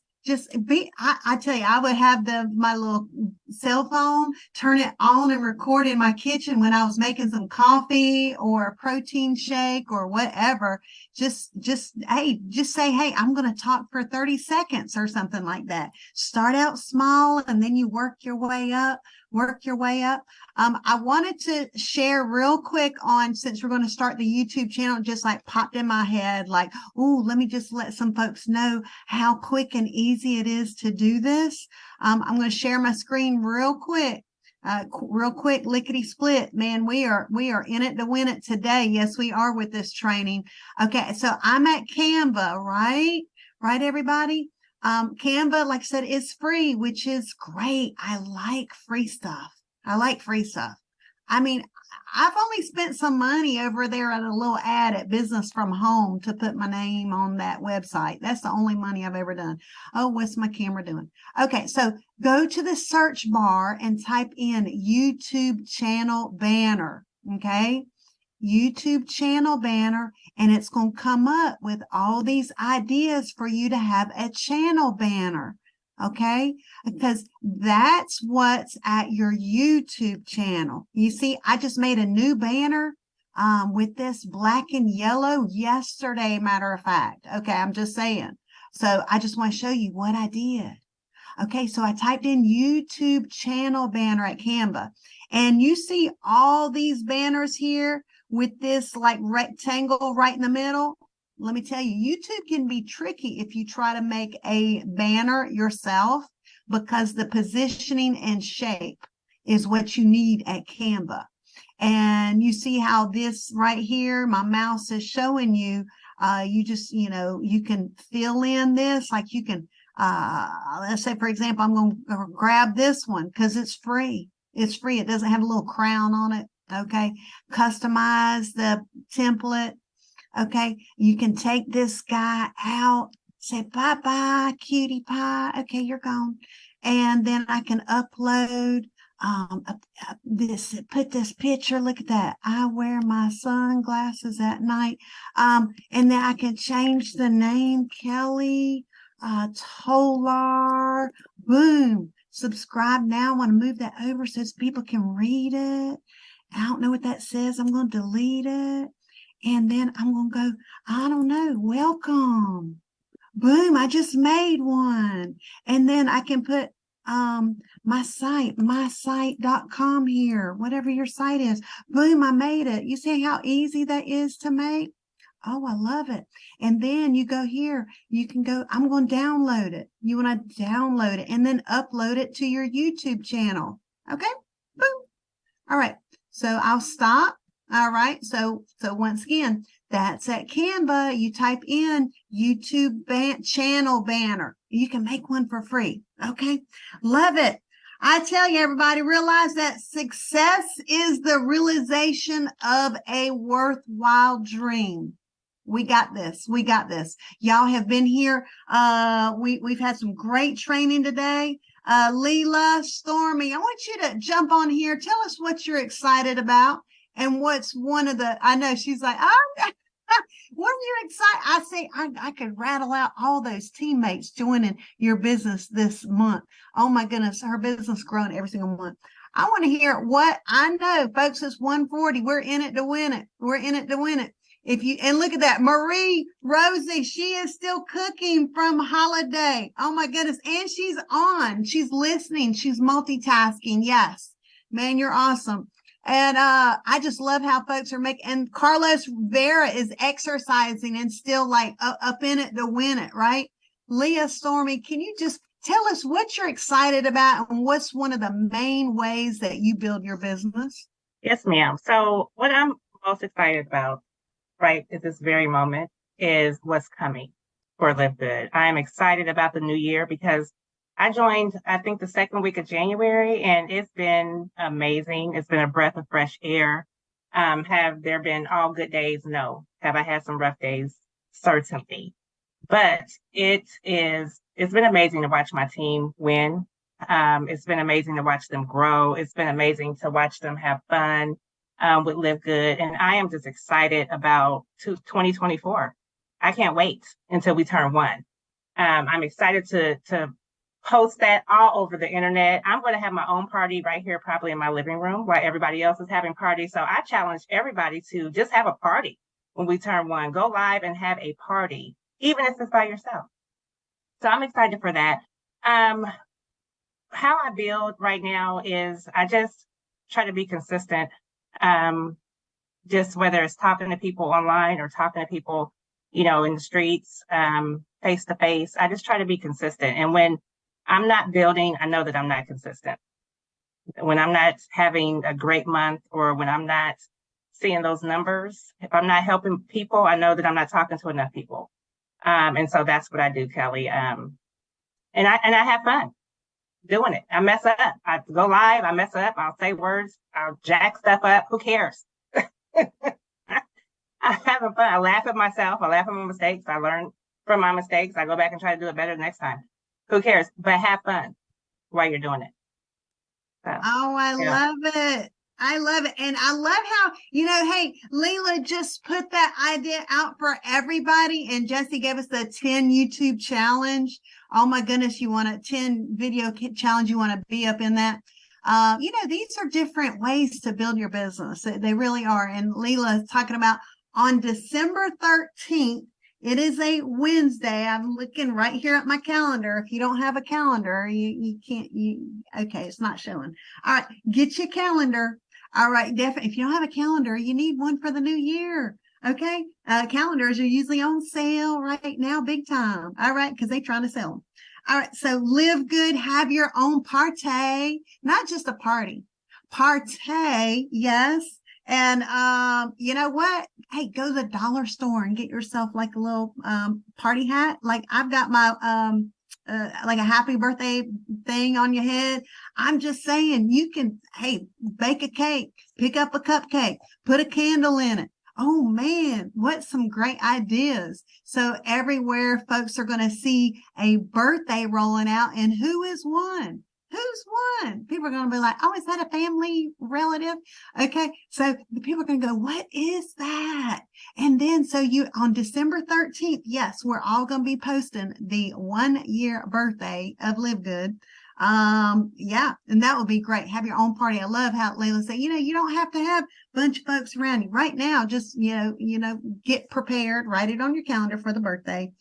be, I tell you, I would have my little cell phone, turn it on and record in my kitchen when I was making some coffee or a protein shake or whatever. Just say, hey, I'm going to talk for 30 seconds or something like that. Start out small and then you work your way up. I wanted to share real quick since we're going to start the YouTube channel, just like popped in my head, like, let me just let some folks know how quick and easy it is to do this. I'm going to share my screen real quick, lickety split, man. We are in it to win it today. Yes, we are with this training. Okay. So I'm at Canva, right, everybody? Canva, like I said, is free, which is great. I like free stuff. I mean, I've only spent some money over there at a little ad at Business from Home to put my name on that website. That's the only money I've ever done. Oh, what's my camera doing? Okay, so go to the search bar and type in YouTube channel banner. Okay, YouTube channel banner, and it's going to come up with all these ideas for you to have a channel banner. Okay, because that's what's at your YouTube channel. You see, I just made a new banner with this black and yellow yesterday, matter of fact. Okay, I'm just saying. So I just want to show you what I did. Okay, so I typed in YouTube channel banner at Canva, and you see all these banners here with this like rectangle right in the middle. Let me tell you, YouTube can be tricky if you try to make a banner yourself, because the positioning and shape is what you need at Canva. And you see how this right here, my mouse is showing you, you just, you can fill in this, like you can, let's say, for example, I'm going to grab this one because it's free. It's free. It doesn't have a little crown on it. Okay. Customize the template. Okay. You can take this guy out, say bye-bye, cutie pie. Okay. You're gone. And then I can upload put this picture. Look at that. I wear my sunglasses at night. And then I can change the name, Kelly Tolar. Boom. subscribe now. I want to move that over so people can read it. I don't know what that says. I'm going to delete it. And then I'm going to go, I don't know, welcome. Boom, I just made one. And then I can put my site, mysite.com here, whatever your site is. Boom, I made it. You see how easy that is to make? Oh, I love it. And then you go here, you can go, I'm going to download it. You want to download it and then upload it to your YouTube channel. Okay, boom. All right, so I'll stop. All right, so once again, that's at Canva. You type in YouTube channel banner. You can make one for free. Okay, love it. I tell you, everybody, realize that success is the realization of a worthwhile dream. We got this. We got this. Y'all have been here. We've had some great training today. Leela, Stormy, I want you to jump on here. Tell us what you're excited about and what's one of the, I know she's like, oh, what are you excited? I say, I could rattle out all those teammates joining your business this month. Oh my goodness, her business growing every single month. I want to hear what I know, folks. It's 1:40. We're in it to win it. We're in it to win it. And look at that, Marie Rosie, she is still cooking from holiday. Oh my goodness. And she's listening. She's multitasking. Yes, man, you're awesome. And, I just love how folks are making, and Carlos Vera is exercising and still like up in it to win it. Right. Leah, Stormy, can you just tell us what you're excited about and what's one of the main ways that you build your business? Yes, ma'am. So what I'm most excited about right at this very moment is what's coming for LiveGood. I am excited about the new year because I joined, I think, the second week of January, and it's been amazing. It's been a breath of fresh air. Have there been all good days? No. Have I had some rough days? Certainly. But it's been amazing to watch my team win. It's been amazing to watch them grow. It's been amazing to watch them have fun with LiveGood. And I am just excited about 2024. I can't wait until we turn one. I'm excited to post that all over the internet. I'm going to have my own party right here, probably in my living room while everybody else is having parties. So I challenge everybody to just have a party when we turn one. Go live and have a party, even if it's by yourself. So I'm excited for that. How I build right now is I just try to be consistent. Just whether it's talking to people online or talking to people, in the streets, face to face, I just try to be consistent. And when I'm not building, I know that I'm not consistent. When I'm not having a great month or when I'm not seeing those numbers, if I'm not helping people, I know that I'm not talking to enough people. And so that's what I do, Kelly. And I have fun doing it. I mess up. I go live. I mess up. I'll say words. I'll jack stuff up. Who cares? I'm having fun. I laugh at myself. I laugh at my mistakes. I learn from my mistakes. I go back and try to do it better the next time. Who cares? But have fun while you're doing it. So, I love it. I love it. And I love how, hey, Leela just put that idea out for everybody. And Jessie gave us the 10 YouTube challenge. Oh my goodness. You want a 10 video challenge. You want to be up in that. These are different ways to build your business. They really are. And Leela is talking about on December 13th, it is a Wednesday. I'm looking right here at my calendar. If you don't have a calendar, you can't, okay, it's not showing. All right, get your calendar. All right, definitely. If you don't have a calendar, you need one for the new year. Okay, calendars are usually on sale right now, big time. All right, because they're trying to sell them. All right, so LiveGood, have your own party, not just a party. Party, yes. And you know what? Hey, go to the dollar store and get yourself like a little party hat. Like I've got my like a happy birthday thing on your head. I'm just saying you can, hey, bake a cake, pick up a cupcake, put a candle in it. Oh man, what some great ideas. So everywhere folks are going to see a birthday rolling out, and who is one? Who's one? People are going to be like, oh, is that a family relative? Okay. So the people are going to go, what is that? And then, so on December 13th, yes, we're all going to be posting the 1 year birthday of LiveGood. Yeah, and that would be great. Have your own party. I love how Layla said, you don't have to have a bunch of folks around you right now. Just, get prepared, write it on your calendar for the birthday.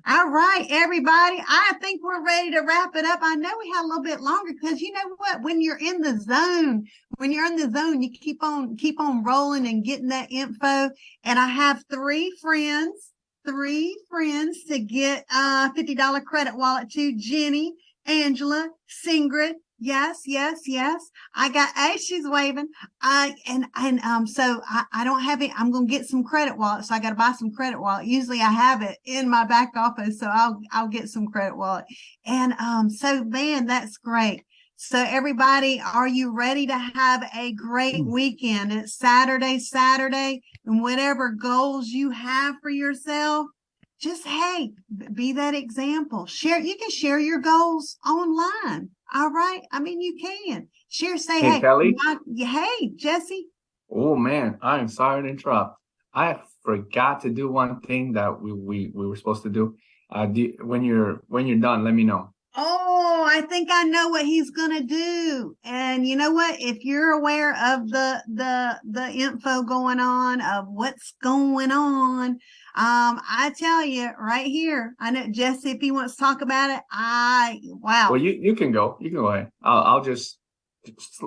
All right, everybody. I think we're ready to wrap it up. I know we had a little bit longer because you know what? When you're in the zone, you keep on rolling and getting that info. And I have three friends to get $50 credit wallet to: Jenny, Angela, Singrid. Yes. I got she's waving. So I don't have it. I'm gonna get some credit wallet. So I gotta buy some credit wallet. Usually I have it in my back office, so I'll get some credit wallet. And so man, that's great. So everybody, are you ready to have a great weekend? It's Saturday, and whatever goals you have for yourself, just, hey, be that example. You can share your goals online. All right. I mean, you can share, say, hey, Kelly. Hey, Jessie. Oh man, I'm sorry to interrupt. I forgot to do one thing that we were supposed to do. When you're done, let me know. Oh, I think I know what he's gonna do. And you know what? If you're aware of the info going on, of what's going on, I tell you right here. I know Jessie, if he wants to talk about it, wow. Well, you can go. You can go ahead. I'll just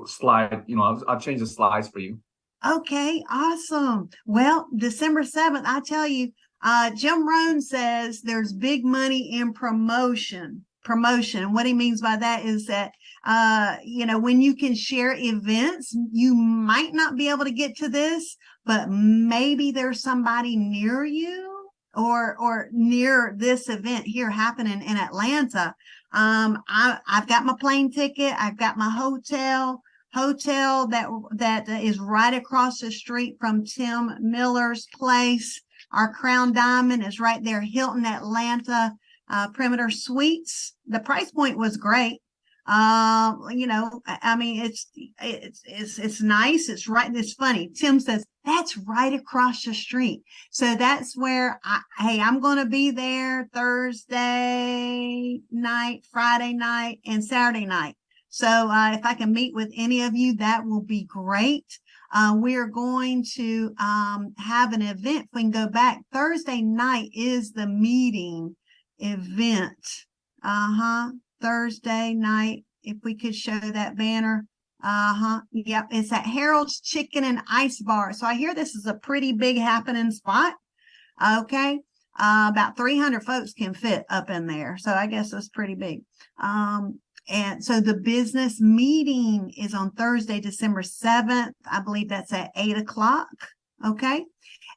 slide. I'll change the slides for you. Okay, awesome. Well, December 7th, I tell you, Jim Rohn says there's big money in promotion. What he means by that is that, when you can share events, you might not be able to get to this, but maybe there's somebody near you or near this event here happening in Atlanta. I've got my plane ticket. I've got my hotel that is right across the street from Tim Miller's place. Our Crown Diamond is right there, Hilton Atlanta. Perimeter Suites. The price point was great. I mean, it's nice. It's right. It's funny. Tim says that's right across the street. So that's where I'm going to be there Thursday night, Friday night, and Saturday night. So if I can meet with any of you, that will be great. We are going to have an event. If we can go back, Thursday night is the meeting event. Thursday night, if we could show that banner. Yep, it's at Harold's Chicken and Ice Bar. So I hear this is a pretty big happening spot. Okay. About 300 folks can fit up in there. So I guess it's pretty big. And so the business meeting is on Thursday, December 7th. I believe that's at 8:00. Okay.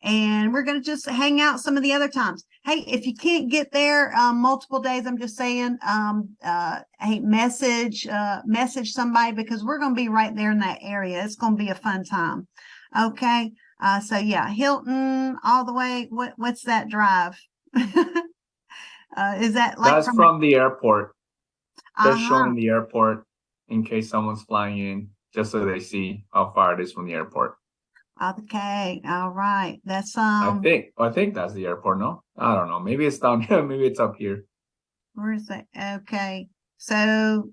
And we're going to just hang out some of the other times. Hey, if you can't get there multiple days, I'm just saying, hey, message somebody, because we're going to be right there in that area. It's going to be a fun time. Okay. So yeah, Hilton all the way. What's that drive? Is that like that's from the airport? They're showing the airport in case someone's flying in, just so they see how far it is from the airport. Okay, all right. That's I think that's the airport. No, I don't know. Maybe it's down here. Maybe it's up here. Where is it? Okay, so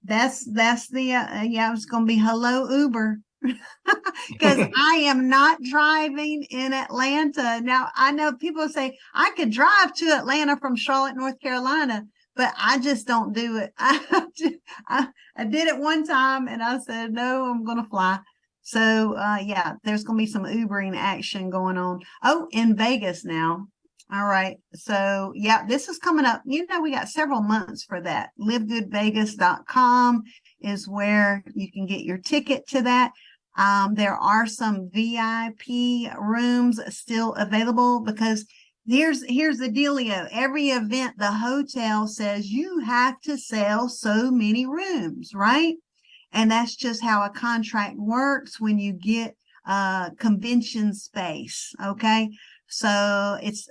that's the it's gonna be hello Uber, because I am not driving in Atlanta. Now I know people say I could drive to Atlanta from Charlotte, North Carolina, but I just don't do it. I did it one time and I said no, I'm gonna fly. So, there's going to be some Ubering action going on. Oh, in Vegas now. All right. So, this is coming up. We got several months for that. LiveGoodVegas.com is where you can get your ticket to that. There are some VIP rooms still available, because here's the dealio. Every event, the hotel says you have to sell so many rooms, right? And that's just how a contract works when you get convention space. Okay. So it's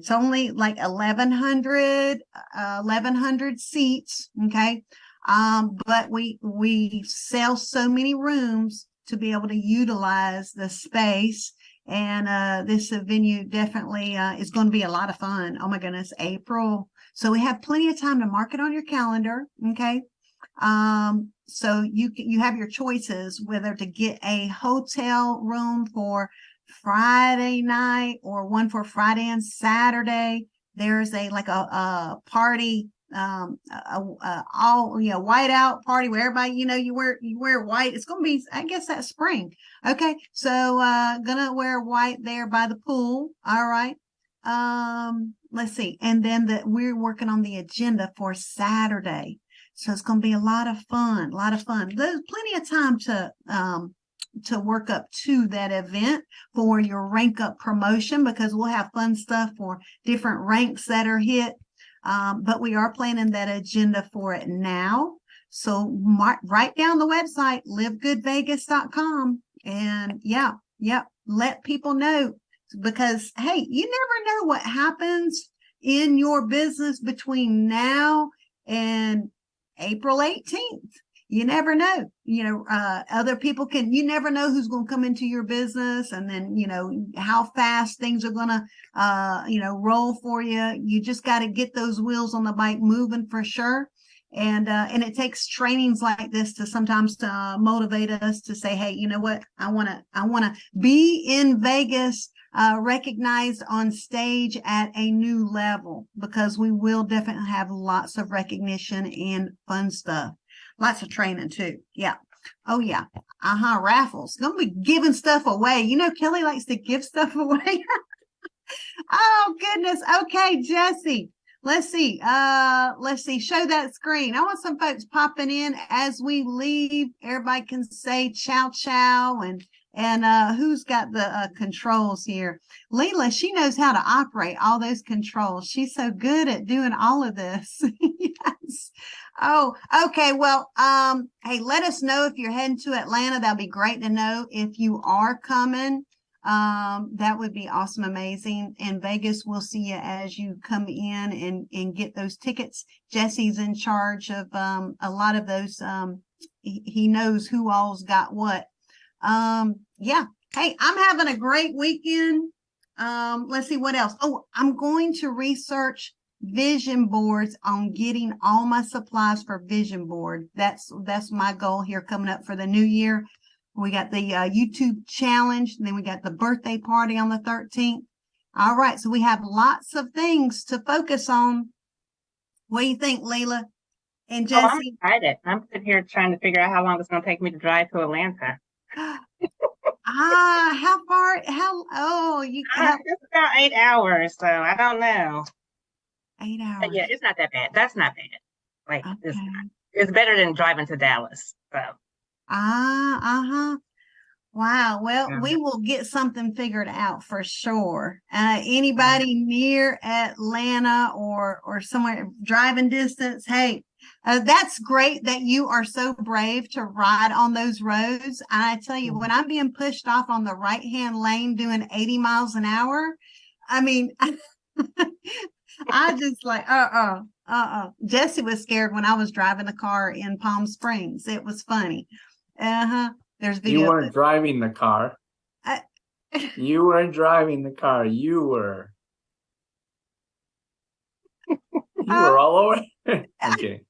only like 1,100 seats. Okay. But we sell so many rooms to be able to utilize the space. And this venue definitely is going to be a lot of fun. Oh my goodness, April So we have plenty of time to mark it on your calendar. Okay. So you have your choices whether to get a hotel room for Friday night or one for Friday and Saturday. There's a party, all white out party where everybody, you wear white. It's gonna be, I guess, that spring. Okay, so gonna wear white there by the pool. All right. Let's see, and then we're working on the agenda for Saturday. So it's going to be a lot of fun, There's plenty of time to work up to that event for your rank up promotion, because we'll have fun stuff for different ranks that are hit. But we are planning that agenda for it now. So write down the website, livegoodvegas.com, and let people know, because hey, you never know what happens in your business between now and April 18th. You never know. Other people you never know who's going to come into your business, and then, how fast things are going to, roll for you. You just got to get those wheels on the bike moving for sure. And it takes trainings like this to sometimes motivate us to say, hey, you know what? I want to be in Vegas, recognized on stage at a new level, because we will definitely have lots of recognition and fun stuff. Lots of training too. Yeah. Oh yeah. Raffles. Gonna be giving stuff away. Kelly likes to give stuff away. Oh goodness. Okay, Jessie. Let's see. Show that screen. I want some folks popping in as we leave. Everybody can say ciao, ciao, and who's got the controls here? Leila, she knows how to operate all those controls. She's so good at doing all of this. Yes. Oh, okay. Well, hey, let us know if you're heading to Atlanta. That'll be great to know if you are coming. That would be awesome, amazing. In Vegas, we'll see you as you come in and get those tickets. Jesse's in charge of a lot of those. He knows who all's got what. Yeah. Hey, I'm having a great weekend. Let's see what else. Oh, I'm going to research vision boards on getting all my supplies for vision board. That's my goal here coming up for the new year. We got the YouTube challenge, and then we got the birthday party on the 13th. All right, so we have lots of things to focus on. What do you think, Leila and Jessie? I'm excited. I'm sitting here trying to figure out how long it's going to take me to drive to Atlanta. How far? It's about 8 hours, so I don't know. 8 hours. But yeah, it's not that bad. That's not bad. Like, okay. It's better than driving to Dallas. So. Wow. Well, we will get something figured out for sure. Anybody near Atlanta or somewhere driving distance, hey, that's great that you are so brave to ride on those roads. I tell you, when I'm being pushed off on the right-hand lane doing 80 miles an hour, I mean, I just like, Jessie was scared when I was driving the car in Palm Springs. It was funny. There's video. You weren't driving the car. You weren't driving the car. You were. You were all over. Okay.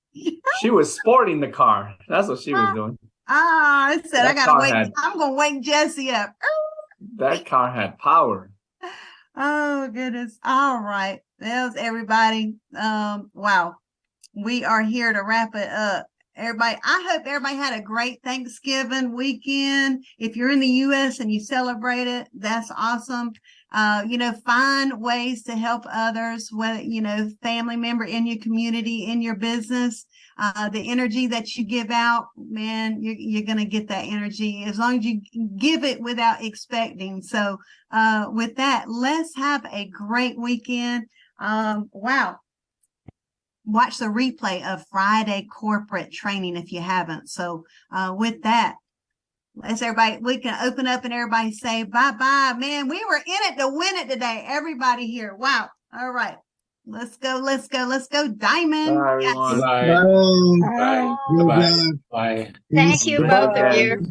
She was sporting the car. That's what she was doing. I said, I gotta wake. I'm gonna wake Jessie up. That car had power. Oh goodness. All right. That was everybody. Wow. We are here to wrap it up. Everybody, I hope everybody had a great Thanksgiving weekend. If you're in the U.S. and you celebrate it, that's awesome. Find ways to help others, whether, family member in your community, in your business. The energy that you give out, man, you're going to get that energy as long as you give it without expecting. So with that, let's have a great weekend. Wow. Watch the replay of Friday corporate training if you haven't. So with that, let's everybody, we can open up and everybody say bye-bye. Man, we were in it to win it today. Everybody here. Wow. All right. Let's go. Diamond. Bye, everyone. Yes. Bye. Bye. Bye. Bye. Bye. Thank you, both of you.